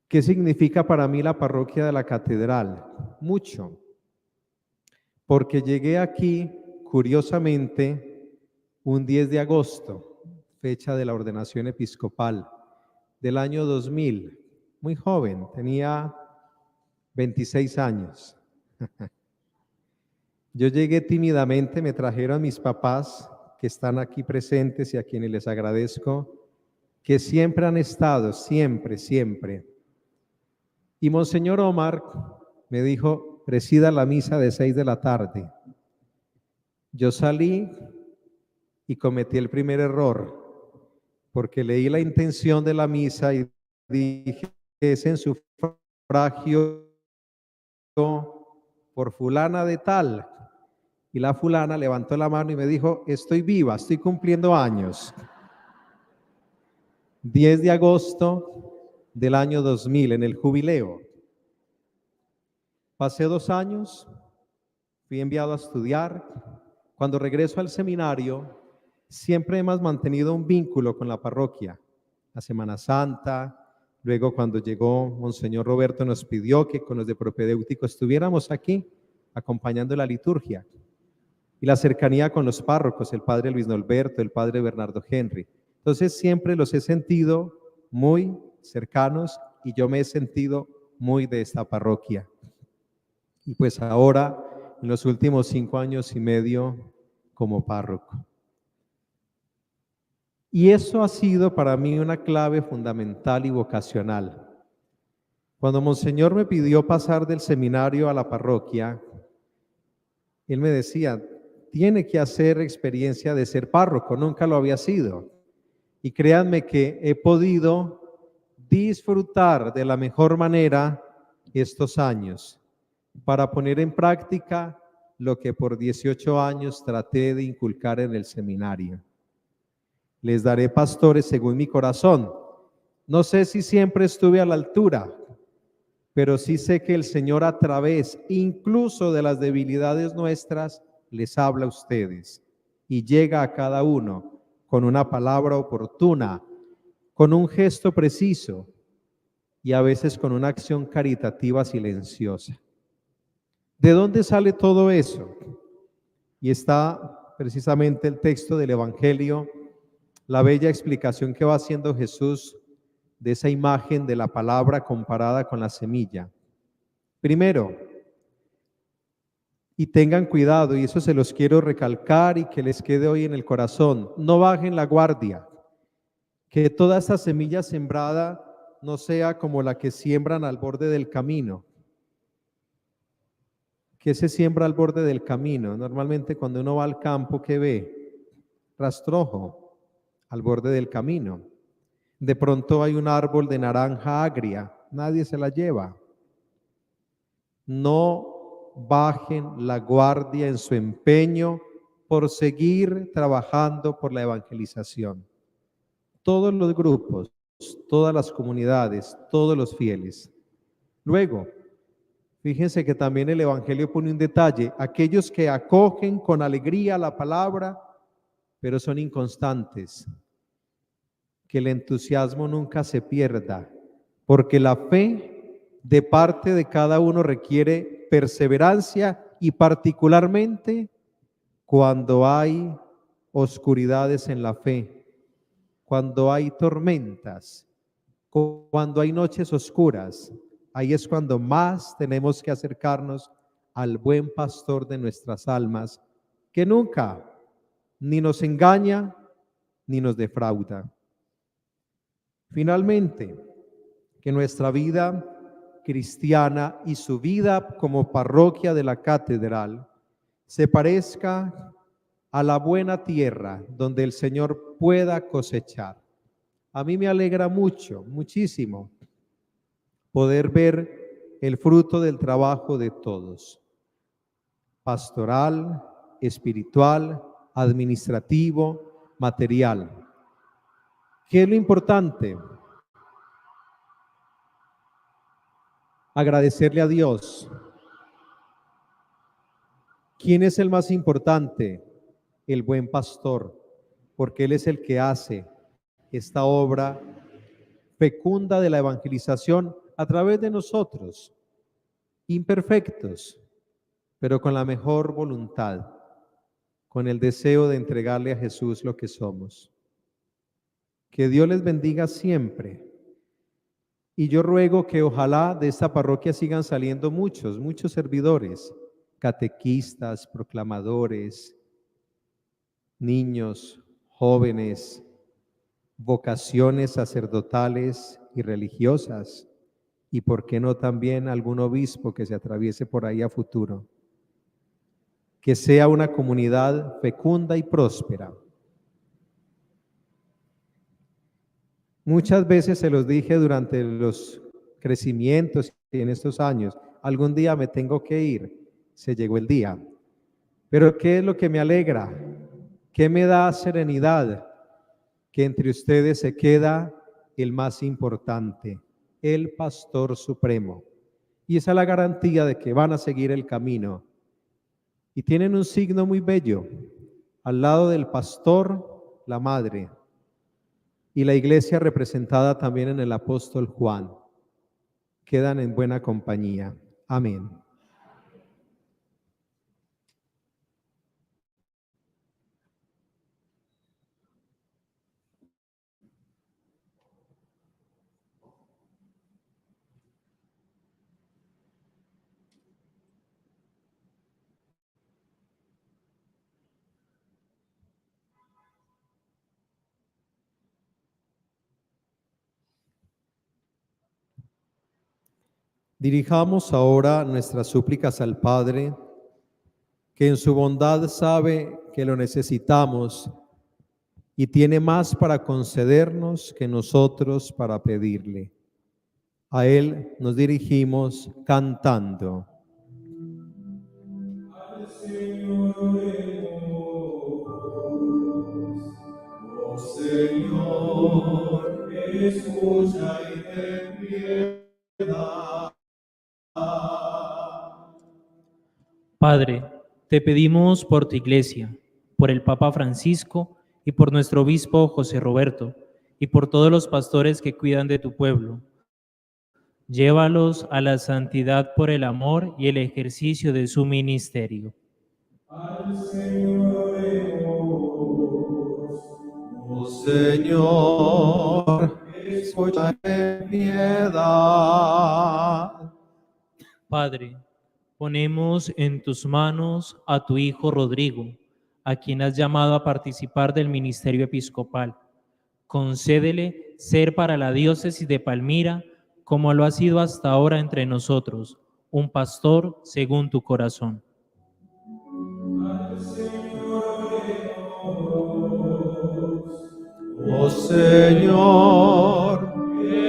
¿Qué significa para mí la parroquia de la catedral? Mucho. Porque llegué aquí, curiosamente, un 10 de agosto, fecha de la ordenación episcopal del año 2000, muy joven, tenía 26 años. Yo llegué tímidamente, me trajeron mis papás, que están aquí presentes y a quienes les agradezco, que siempre han estado, siempre, siempre. Y Monseñor Omar me dijo, presida la misa de 6 de la tarde. Yo salí y cometí el primer error, porque leí la intención de la misa y dije, es en sufragio por fulana de tal. Y la fulana levantó la mano y me dijo, estoy viva, estoy cumpliendo años. 10 de agosto del año 2000, en el jubileo. Pasé 2 años, fui enviado a estudiar. Cuando regreso al seminario, siempre hemos mantenido un vínculo con la parroquia. La Semana Santa, luego cuando llegó Monseñor Roberto nos pidió que con los de propedéutico estuviéramos aquí, acompañando la liturgia. Y la cercanía con los párrocos, el padre Luis Norberto, el padre Bernardo Henry. Entonces siempre los he sentido muy cercanos y yo me he sentido muy de esta parroquia. Y pues ahora, en los últimos 5 años y medio, como párroco. Y eso ha sido para mí una clave fundamental y vocacional. Cuando Monseñor me pidió pasar del seminario a la parroquia, él me decía, tiene que hacer experiencia de ser párroco, nunca lo había sido. Y créanme que he podido disfrutar de la mejor manera estos años para poner en práctica lo que por 18 años traté de inculcar en el seminario. Les daré pastores según mi corazón. No sé si siempre estuve a la altura, pero sí sé que el Señor a través incluso de las debilidades nuestras les habla a ustedes y llega a cada uno con una palabra oportuna, con un gesto preciso y a veces con una acción caritativa silenciosa. ¿De dónde sale todo eso? Y está precisamente el texto del Evangelio, la bella explicación que va haciendo Jesús de esa imagen de la palabra comparada con la semilla. Primero, y tengan cuidado, y eso se los quiero recalcar y que les quede hoy en el corazón, no bajen la guardia, que toda esta semilla sembrada no sea como la que siembran al borde del camino. ¿Qué se siembra al borde del camino? Normalmente cuando uno va al campo, ¿qué ve? Rastrojo al borde del camino. De pronto hay un árbol de naranja agria, nadie se la lleva. No bajen la guardia en su empeño por seguir trabajando por la evangelización. Todos los grupos, todas las comunidades, todos los fieles. Luego, fíjense que también el Evangelio pone un detalle, aquellos que acogen con alegría la palabra, pero son inconstantes. Que el entusiasmo nunca se pierda, porque la fe de parte de cada uno requiere perseverancia y particularmente cuando hay oscuridades en la fe, cuando hay tormentas, cuando hay noches oscuras. Ahí es cuando más tenemos que acercarnos al buen pastor de nuestras almas, que nunca ni nos engaña ni nos defrauda. Finalmente, que nuestra vida cristiana y su vida como parroquia de la catedral se parezca a la buena tierra donde el Señor pueda cosechar. A mí me alegra mucho, muchísimo, poder ver el fruto del trabajo de todos, pastoral, espiritual, administrativo, material. ¿Qué es lo importante? Agradecerle a Dios. ¿Quién es el más importante? El buen pastor, porque Él es el que hace esta obra fecunda de la evangelización a través de nosotros, imperfectos, pero con la mejor voluntad, con el deseo de entregarle a Jesús lo que somos. Que Dios les bendiga siempre. Y yo ruego que ojalá de esta parroquia sigan saliendo muchos servidores, catequistas, proclamadores, niños, jóvenes, vocaciones sacerdotales y religiosas, y por qué no también algún obispo que se atraviese por ahí a futuro. Que sea una comunidad fecunda y próspera. Muchas veces se los dije durante los crecimientos y en estos años, algún día me tengo que ir, se llegó el día. Pero ¿qué es lo que me alegra? ¿Qué me da serenidad? Que entre ustedes se queda el más importante, el Pastor Supremo. Y esa es la garantía de que van a seguir el camino. Y tienen un signo muy bello. Al lado del pastor, la madre. Y la iglesia representada también en el apóstol Juan. Quedan en buena compañía. Amén. Dirijamos ahora nuestras súplicas al Padre, que en su bondad sabe que lo necesitamos y tiene más para concedernos que nosotros para pedirle. A Él nos dirigimos cantando. Al Señor oremos. Oh Señor, escucha y ten piedad. Padre, te pedimos por tu iglesia, por el Papa Francisco y por nuestro obispo José Roberto, y por todos los pastores que cuidan de tu pueblo. Llévalos a la santidad por el amor y el ejercicio de su ministerio. Al Señor oremos. Oh Señor, escucha en piedad. Padre, ponemos en tus manos a tu hijo Rodrigo, a quien has llamado a participar del ministerio episcopal. Concédele ser para la diócesis de Palmira, como lo ha sido hasta ahora entre nosotros, un pastor según tu corazón. Al Señor oremos. Oh Señor,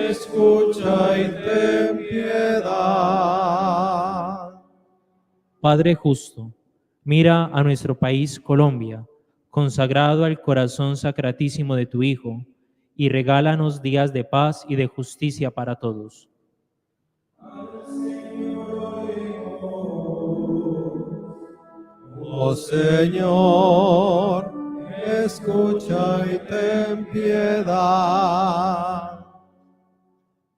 escucha y ten piedad. Padre justo, mira a nuestro país Colombia, consagrado al corazón sacratísimo de tu Hijo, y regálanos días de paz y de justicia para todos. Oh Señor, escucha y ten piedad.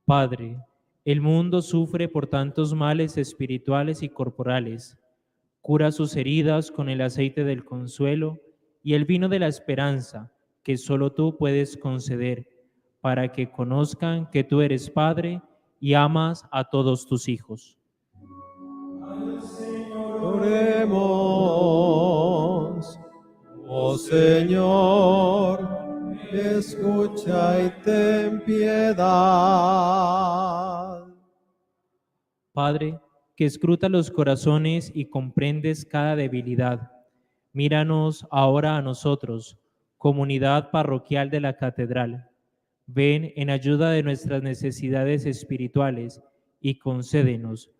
Padre, el mundo sufre por tantos males espirituales y corporales. Cura sus heridas con el aceite del consuelo y el vino de la esperanza que solo tú puedes conceder, para que conozcan que tú eres Padre y amas a todos tus hijos. Oremos. Oh Señor, escucha y ten piedad. Padre, que escrutas los corazones y comprendes cada debilidad, míranos ahora a nosotros, comunidad parroquial de la Catedral. Ven en ayuda de nuestras necesidades espirituales y concédenos,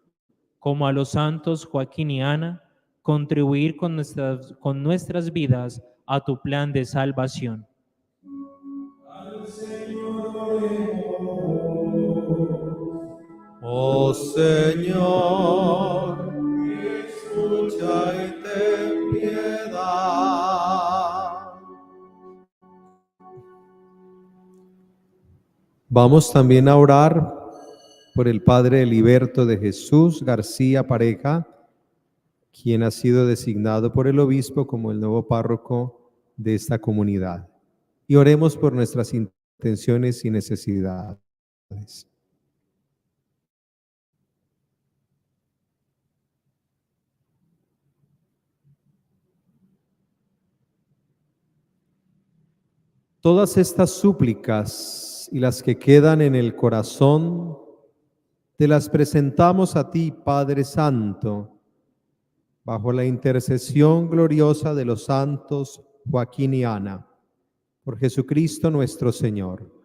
como a los santos Joaquín y Ana, contribuir con nuestras vidas a tu plan de salvación. Al Señor oremos. Oh Señor, escucha y ten piedad. Vamos también a orar por el Padre Heriberto de Jesús García Pareja, quien ha sido designado por el obispo como el nuevo párroco de esta comunidad. Y oremos por nuestras intenciones y necesidades. Todas estas súplicas y las que quedan en el corazón, te las presentamos a ti, Padre Santo, bajo la intercesión gloriosa de los santos Joaquín y Ana, por Jesucristo nuestro Señor.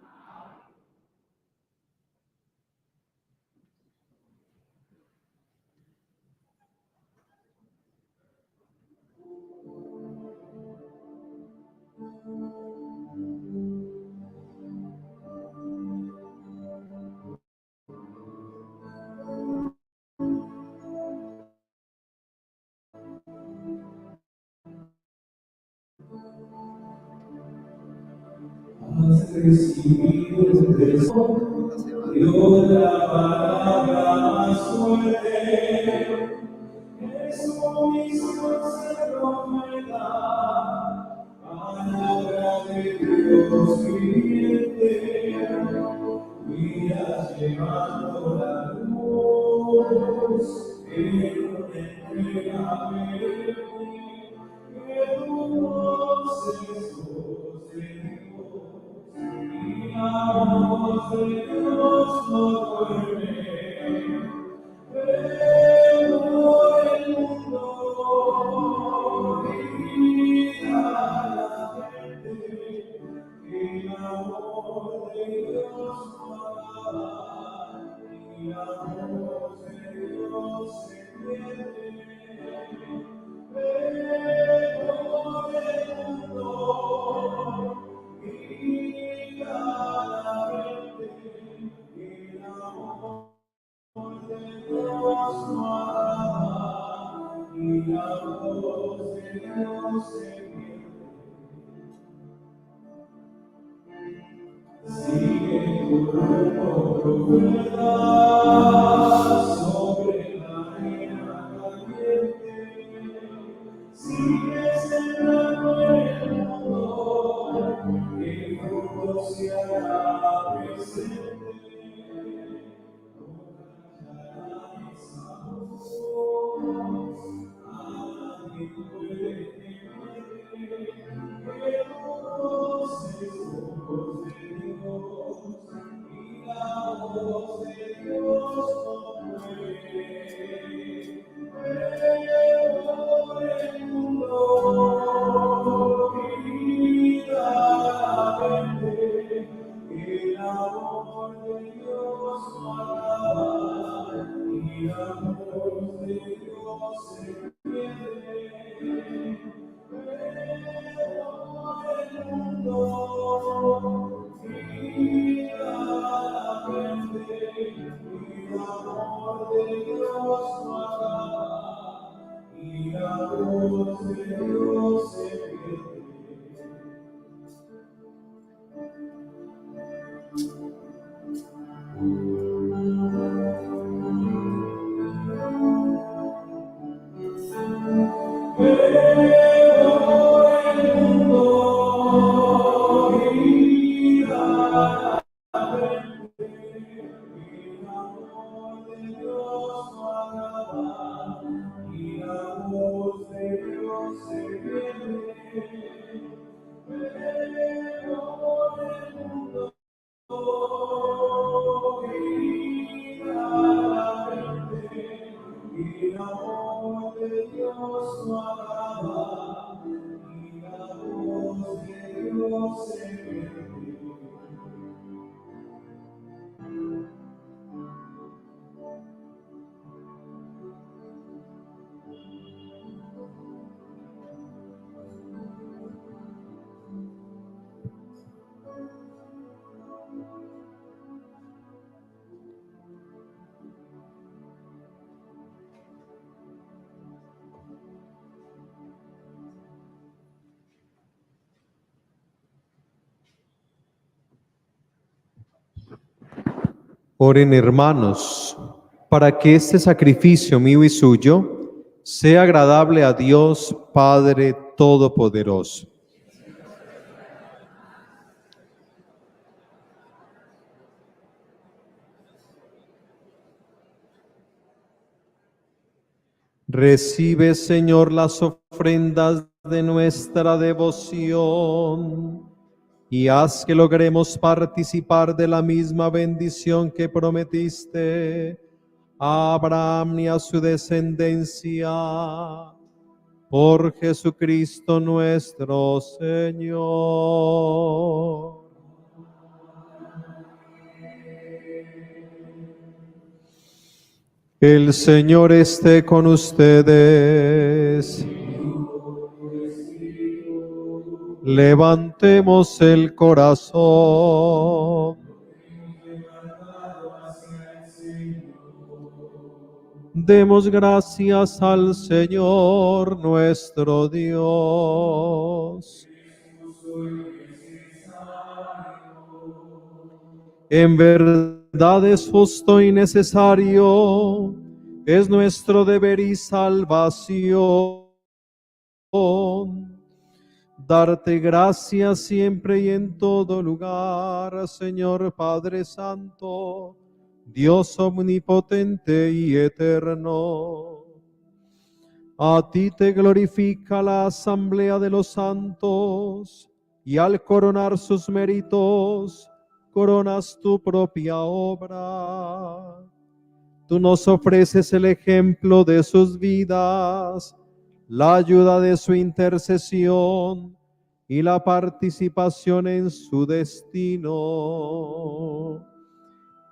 Has recibido el deseo, Dios la palabra más fuerte, es su misión se proclama, palabra de Dios viviente, miras llevando la luz, en una entrega verde, que tu voz es voz de Dios. Y la voz de Dios no duerme, pero el mundo grita a la gente, y el amor de Dios no acaba, y la voz de Dios se pierde, pero el mundo grita a la gente, y el amor de Dios no acaba, y la voz de Dios se pierde. Sigue tu rumbo profunda sobre la arena caliente, sigue sembrando el mundo, el fruto se hará presente. El amor de Dios no acaba, y la voz de Dios se pierde, pero el mundo grita a la gente, y el amor de Dios no acaba, y la voz de Dios se pierde. Y la voz de Dios se de Dios no acaba, y la voz de Dios se ve. Oren, hermanos, para que este sacrificio mío y suyo sea agradable a Dios Padre Todopoderoso. Recibe, Señor, las ofrendas de nuestra devoción y haz que logremos participar de la misma bendición que prometiste a Abraham y a su descendencia. Por Jesucristo nuestro Señor. El Señor esté con ustedes. Levantemos el corazón. Demos gracias al Señor nuestro Dios. En verdad es justo y necesario, es nuestro deber y salvación darte gracias siempre y en todo lugar, Señor Padre Santo, Dios omnipotente y eterno. A ti te glorifica la asamblea de los santos, y al coronar sus méritos, coronas tu propia obra. Tú nos ofreces el ejemplo de sus vidas, la ayuda de su intercesión y la participación en su destino,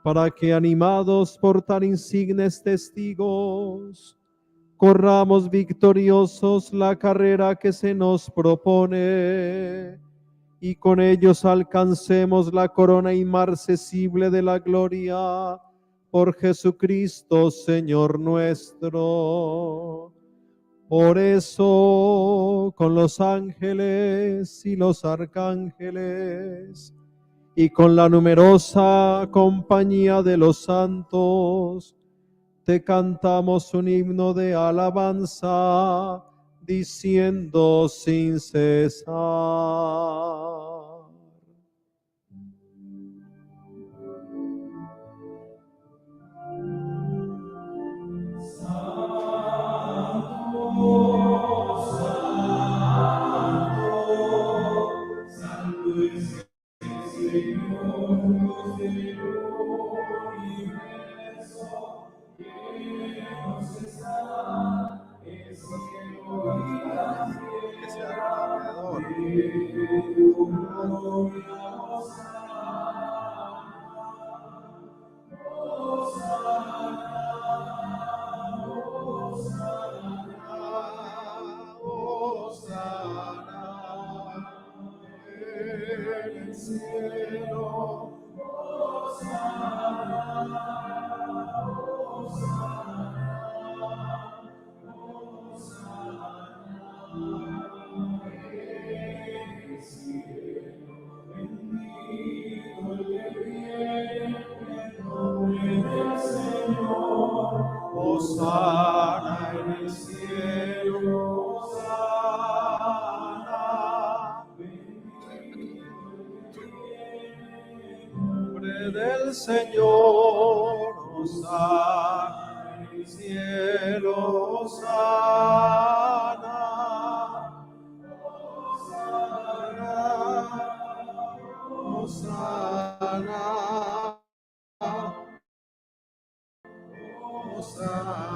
para que animados por tan insignes testigos, corramos victoriosos la carrera que se nos propone y con ellos alcancemos la corona inmarcesible de la gloria por Jesucristo, Señor nuestro. Por eso, con los ángeles y los arcángeles, y con la numerosa compañía de los santos, te cantamos un himno de alabanza, diciendo sin cesar. Hosana en el cielo, Hosana, nombre del Señor, Hosana en el cielo, Hosana, Hosana, Hosana, Hosana.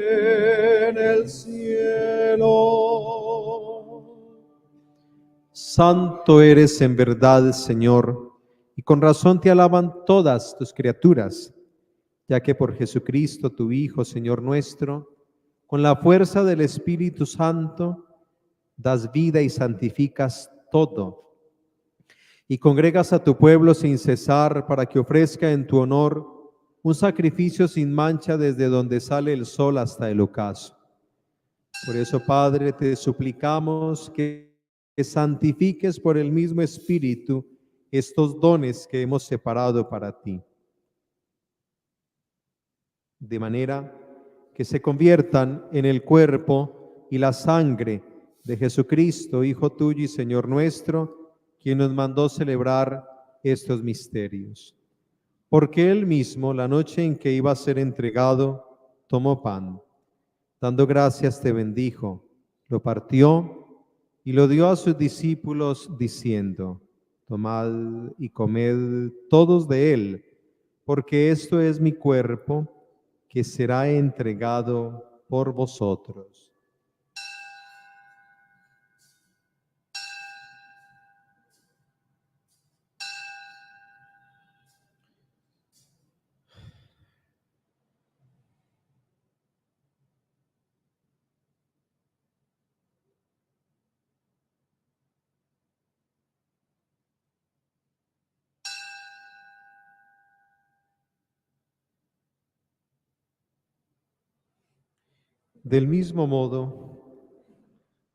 en el cielo. Santo eres en verdad, Señor, y con razón te alaban todas tus criaturas, ya que por Jesucristo, tu Hijo, Señor nuestro, con la fuerza del Espíritu Santo, das vida y santificas todo, y congregas a tu pueblo sin cesar para que ofrezca en tu honor un sacrificio sin mancha desde donde sale el sol hasta el ocaso. Por eso, Padre, te suplicamos que santifiques por el mismo Espíritu estos dones que hemos separado para ti, de manera que se conviertan en el cuerpo y la sangre de Jesucristo, Hijo tuyo y Señor nuestro, quien nos mandó celebrar estos misterios. Porque él mismo, la noche en que iba a ser entregado, tomó pan. Dando gracias te bendijo, lo partió y lo dio a sus discípulos diciendo: tomad y comed todos de él, porque esto es mi cuerpo que será entregado por vosotros. Del mismo modo,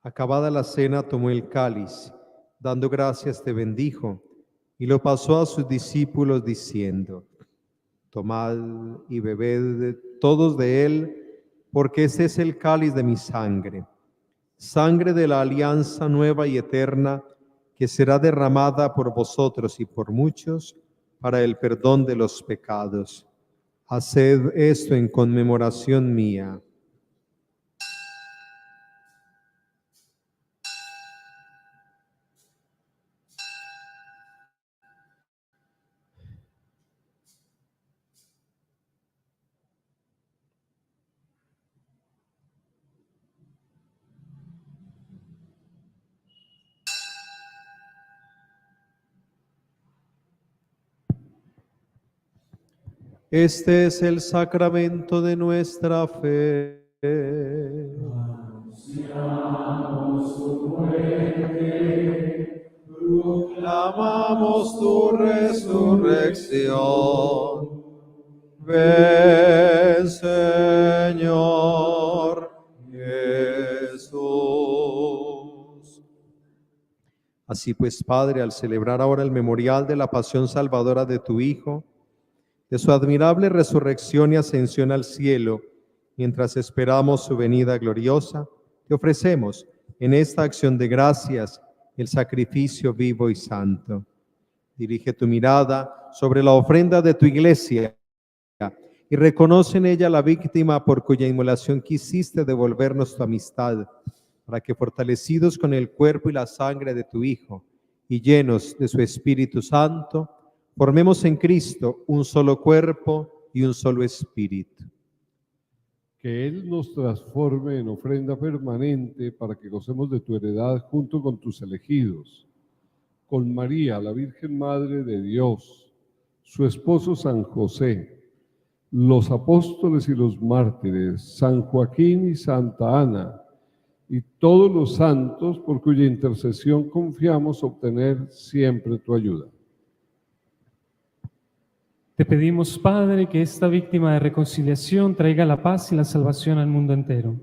acabada la cena, tomó el cáliz, dando gracias te bendijo, y lo pasó a sus discípulos diciendo: tomad y bebed todos de él, porque este es el cáliz de mi sangre, sangre de la alianza nueva y eterna, que será derramada por vosotros y por muchos para el perdón de los pecados. Haced esto en conmemoración mía. Este es el sacramento de nuestra fe. Anunciamos tu muerte, proclamamos tu resurrección. Ven, Señor Jesús. Así pues, Padre, al celebrar ahora el memorial de la pasión salvadora de tu Hijo, de su admirable resurrección y ascensión al cielo, mientras esperamos su venida gloriosa, te ofrecemos en esta acción de gracias el sacrificio vivo y santo. Dirige tu mirada sobre la ofrenda de tu iglesia y reconoce en ella la víctima por cuya inmolación quisiste devolvernos tu amistad, para que, fortalecidos con el cuerpo y la sangre de tu Hijo y llenos de su Espíritu Santo, formemos en Cristo un solo cuerpo y un solo espíritu. Que Él nos transforme en ofrenda permanente para que gocemos de tu heredad junto con tus elegidos, con María, la Virgen Madre de Dios, su esposo San José, los apóstoles y los mártires, San Joaquín y Santa Ana, y todos los santos por cuya intercesión confiamos obtener siempre tu ayuda. Te pedimos, Padre, que esta víctima de reconciliación traiga la paz y la salvación al mundo entero.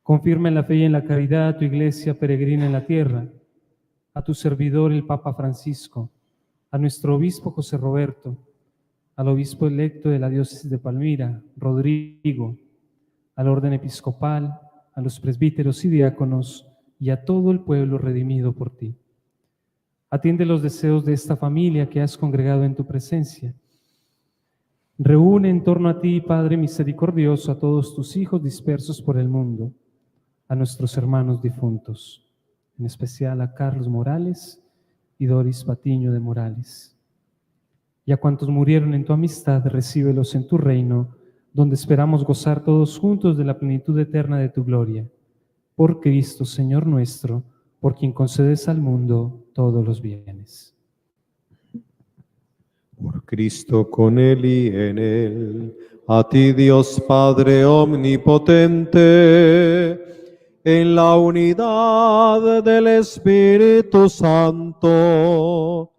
Confirma en la fe y en la caridad a tu iglesia peregrina en la tierra, a tu servidor el Papa Francisco, a nuestro obispo José Roberto, al obispo electo de la diócesis de Palmira, Rodrigo, al orden episcopal, a los presbíteros y diáconos y a todo el pueblo redimido por ti. Atiende los deseos de esta familia que has congregado en tu presencia. Reúne en torno a ti, Padre misericordioso, a todos tus hijos dispersos por el mundo, a nuestros hermanos difuntos, en especial a Carlos Morales y Doris Patiño de Morales. Y a cuantos murieron en tu amistad, recíbelos en tu reino, donde esperamos gozar todos juntos de la plenitud eterna de tu gloria. Por Cristo, Señor nuestro, por quien concedes al mundo todos los bienes. Por Cristo, con Él y en Él, a ti Dios Padre omnipotente, en la unidad del Espíritu Santo,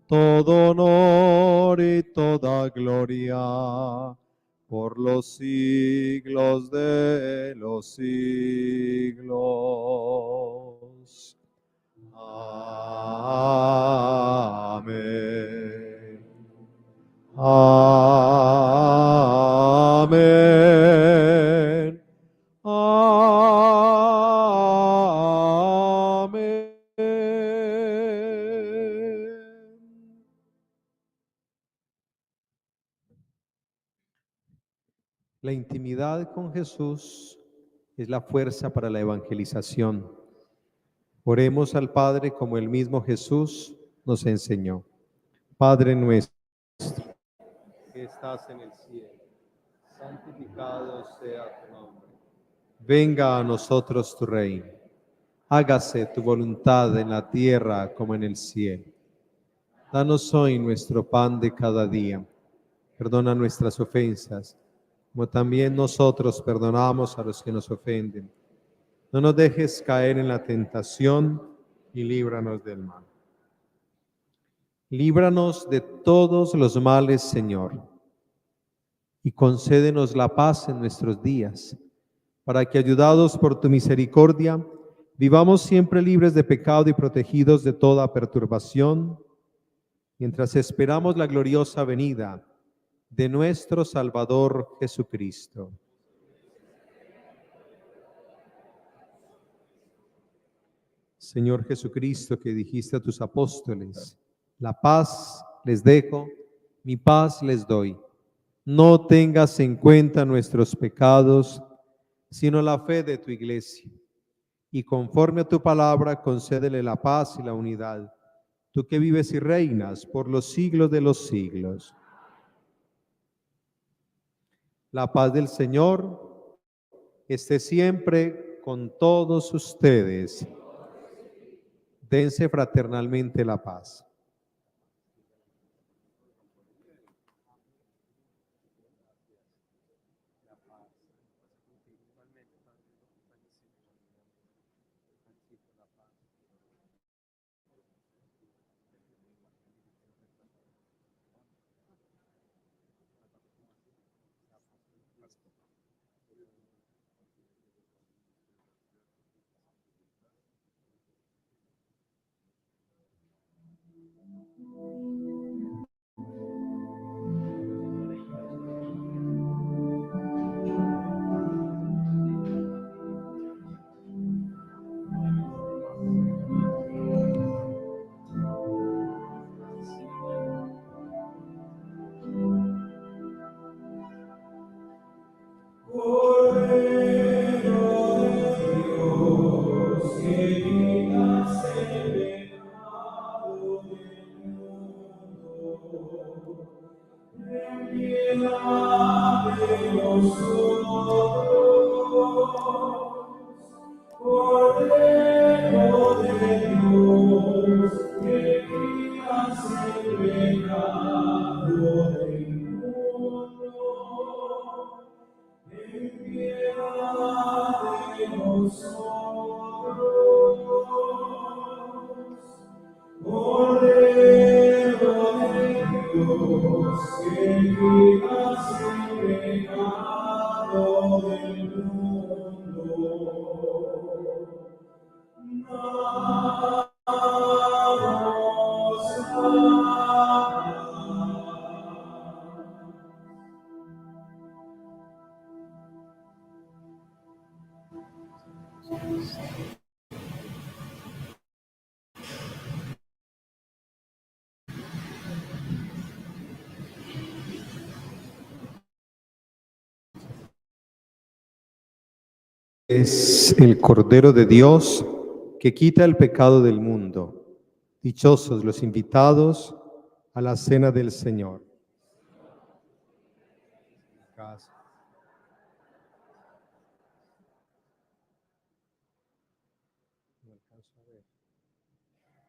todo honor y toda gloria por los siglos de los siglos. Amén. Amén. Amén. La intimidad con Jesús es la fuerza para la evangelización. Oremos al Padre como el mismo Jesús nos enseñó. Padre nuestro, que estás en el cielo, santificado sea tu nombre. Venga a nosotros tu reino. Hágase tu voluntad en la tierra como en el cielo. Danos hoy nuestro pan de cada día. Perdona nuestras ofensas, como también nosotros perdonamos a los que nos ofenden. No nos dejes caer en la tentación y líbranos del mal. Líbranos de todos los males, Señor, y concédenos la paz en nuestros días, para que, ayudados por tu misericordia, vivamos siempre libres de pecado y protegidos de toda perturbación, mientras esperamos la gloriosa venida de nuestro Salvador Jesucristo. Señor Jesucristo, que dijiste a tus apóstoles: la paz les dejo, mi paz les doy. No tengas en cuenta nuestros pecados, sino la fe de tu Iglesia. Y conforme a tu palabra, concédele la paz y la unidad, tú que vives y reinas por los siglos de los siglos. La paz del Señor esté siempre con todos ustedes. Dense fraternalmente la paz. Es el Cordero de Dios que quita el pecado del mundo. Dichosos los invitados a la cena del Señor.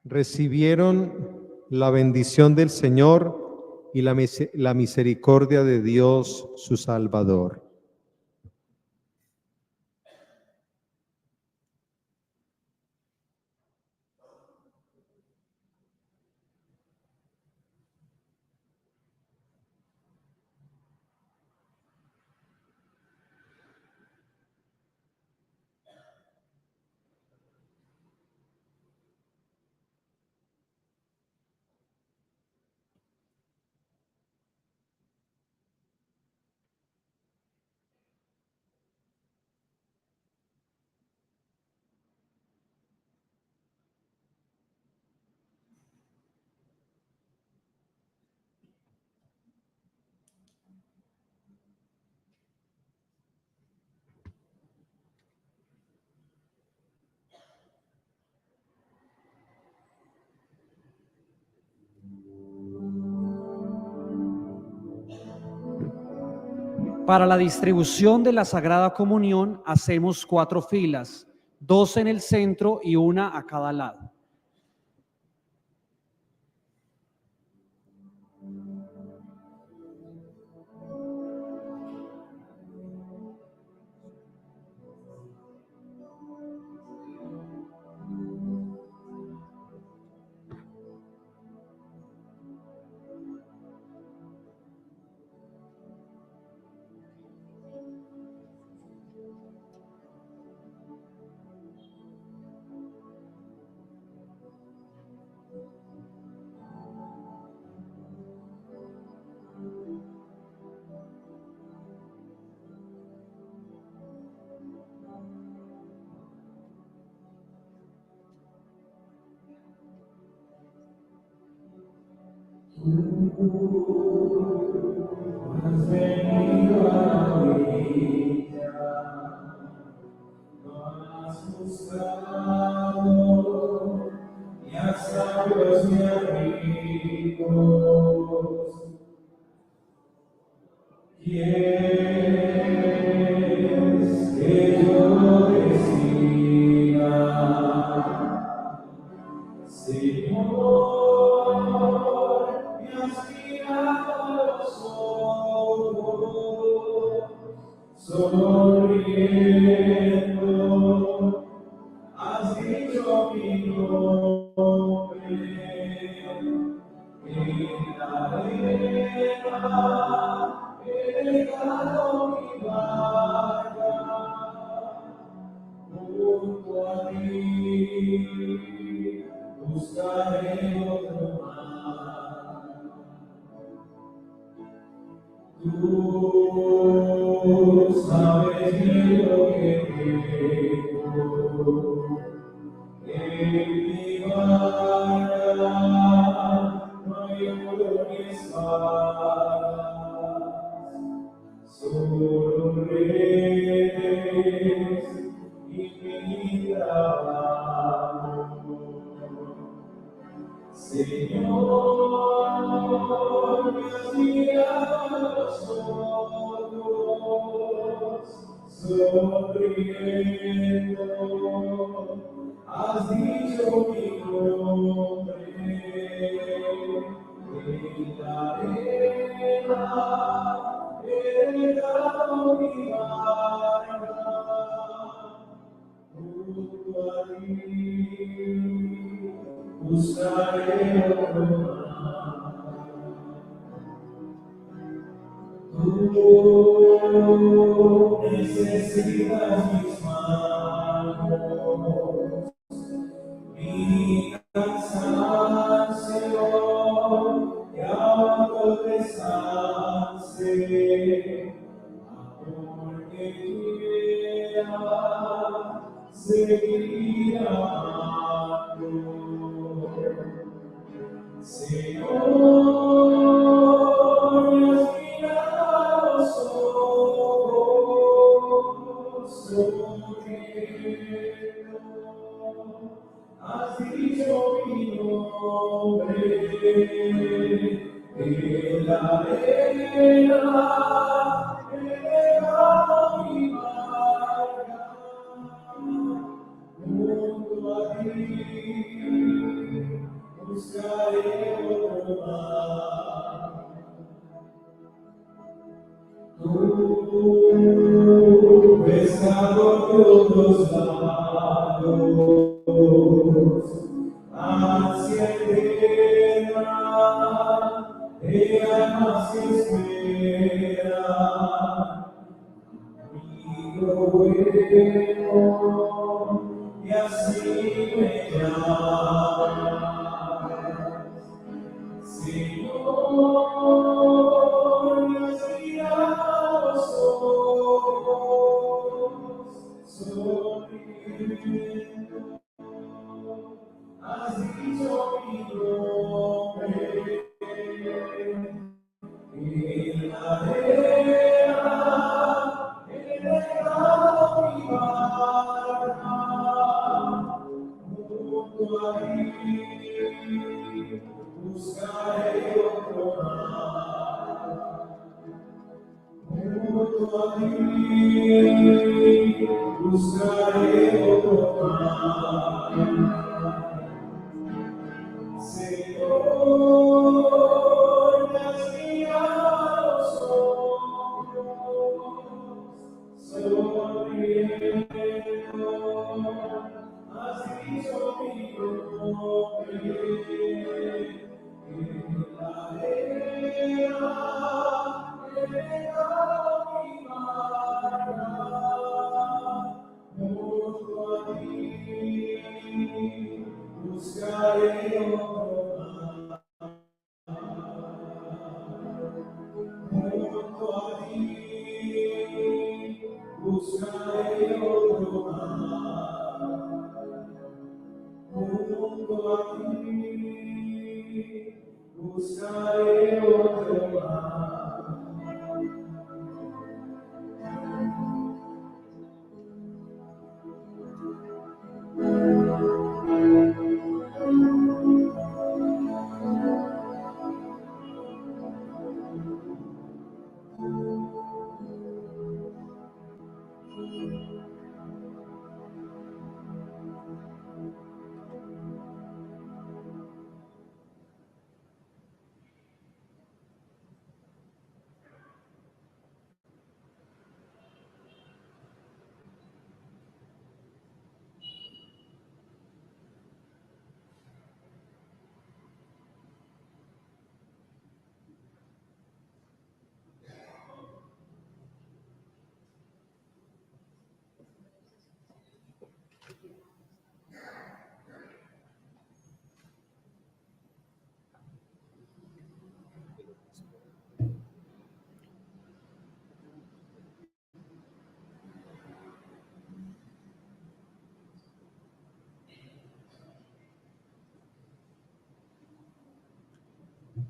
Recibieron la bendición del Señor y la misericordia de Dios su Salvador. Para la distribución de la Sagrada Comunión hacemos 4 filas, 2 en el centro y 1 a cada lado. Has venido a la orilla, no has buscado ni a sabios ni a ricos. ¿Quieres que yo te siga, Señor? Me has mirado a los ojos, sonriendo, has dicho mi nombre en la arena, he dejado mi barca junto a ti, buscaré otro mar. Tú sabes bien lo que tengo en mi barca, no hay oro ni espadas, solo redes y mi trabajo. Señor, me has mirado a los ojos, sonriendo, has dicho mi nombre en la arena, he dejado mi barca junto a ti, buscaré otro mar. Tú necesitas mis manos, mi cansancio, que ahora descanse, porque quiera seguir amando. Señor, me has mirado a los ojos, sonriendo, has dicho mi nombre, en la arena he dejado mi barca, junto a ti buscaré otro mar. Tú, pescador de otros lados, hacia tierra de almas que esperan, amigo bueno, y así me llamas, Señor, me has mirado los ojos, sonriendo, has dicho mi nombre, en la arena he dejado mi barca, junto a ti buscaré otro mar, junto a ti buscaré otro mar. Señor, me has mirado los ojos, sonriendo, has dicho mi nombre, en la arena he dejado mi barca, junto a ti buscaré otro mar, junto a ti buscaré otro mar, junto a ti buscaré otro mar.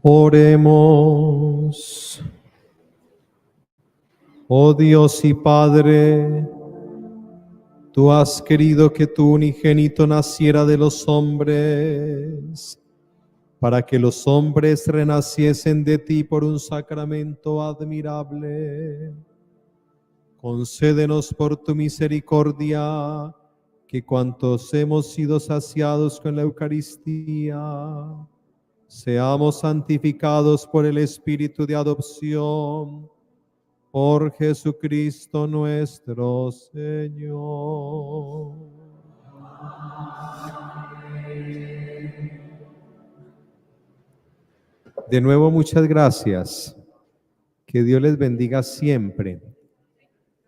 Oremos. Oh Dios y Padre, tú has querido que tu unigénito naciera de los hombres, para que los hombres renaciesen de ti por un sacramento admirable. Concédenos por tu misericordia que cuantos hemos sido saciados con la Eucaristía, seamos santificados por el Espíritu de adopción, por Jesucristo nuestro Señor. De nuevo, muchas gracias. Que Dios les bendiga siempre.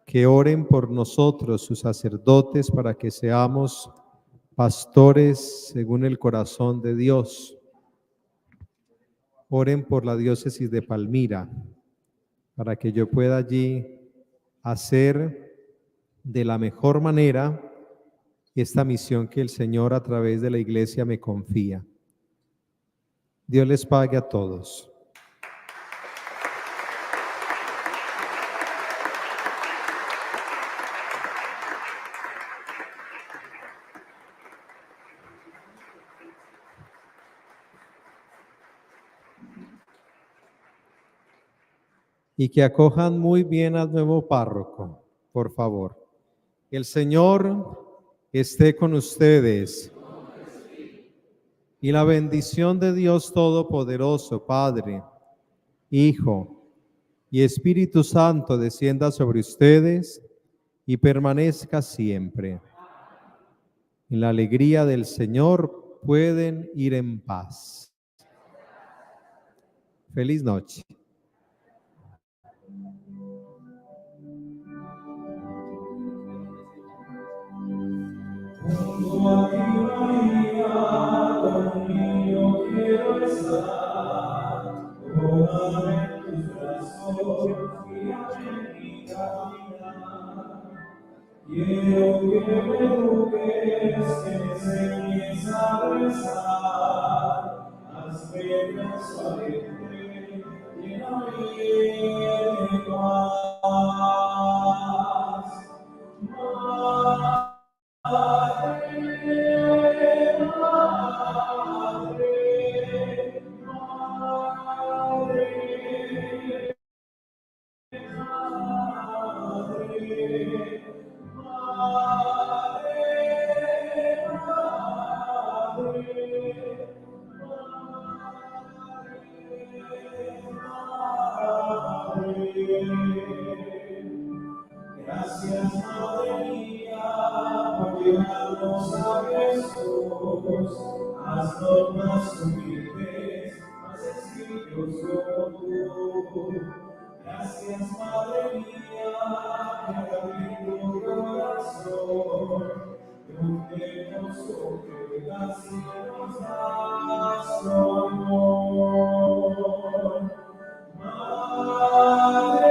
Que oren por nosotros, sus sacerdotes, para que seamos pastores según el corazón de Dios. Oren por la diócesis de Palmira, para que yo pueda allí hacer de la mejor manera esta misión que el Señor a través de la Iglesia me confía. Dios les pague a todos. y que acojan muy bien al nuevo párroco, por favor. El Señor esté con ustedes. Y la bendición de Dios Todopoderoso, Padre, Hijo y Espíritu Santo descienda sobre ustedes y permanezca siempre. En la alegría del Señor pueden ir en paz. Feliz noche. Junto a ti, María, conmigo quiero estar. Tómame en tus brazos, guíame en mi caminar. Quiero que me eduques, que me enseñes a rezar. Hazme transparente, lléname de paz. Gracias, Madre mía, por llevarnos a Jesús. Haznos más humildes, más sencillos como tú. Gracias, Madre mía, por abrir tu corazón. Donde nos obligas y nos das honor. Madre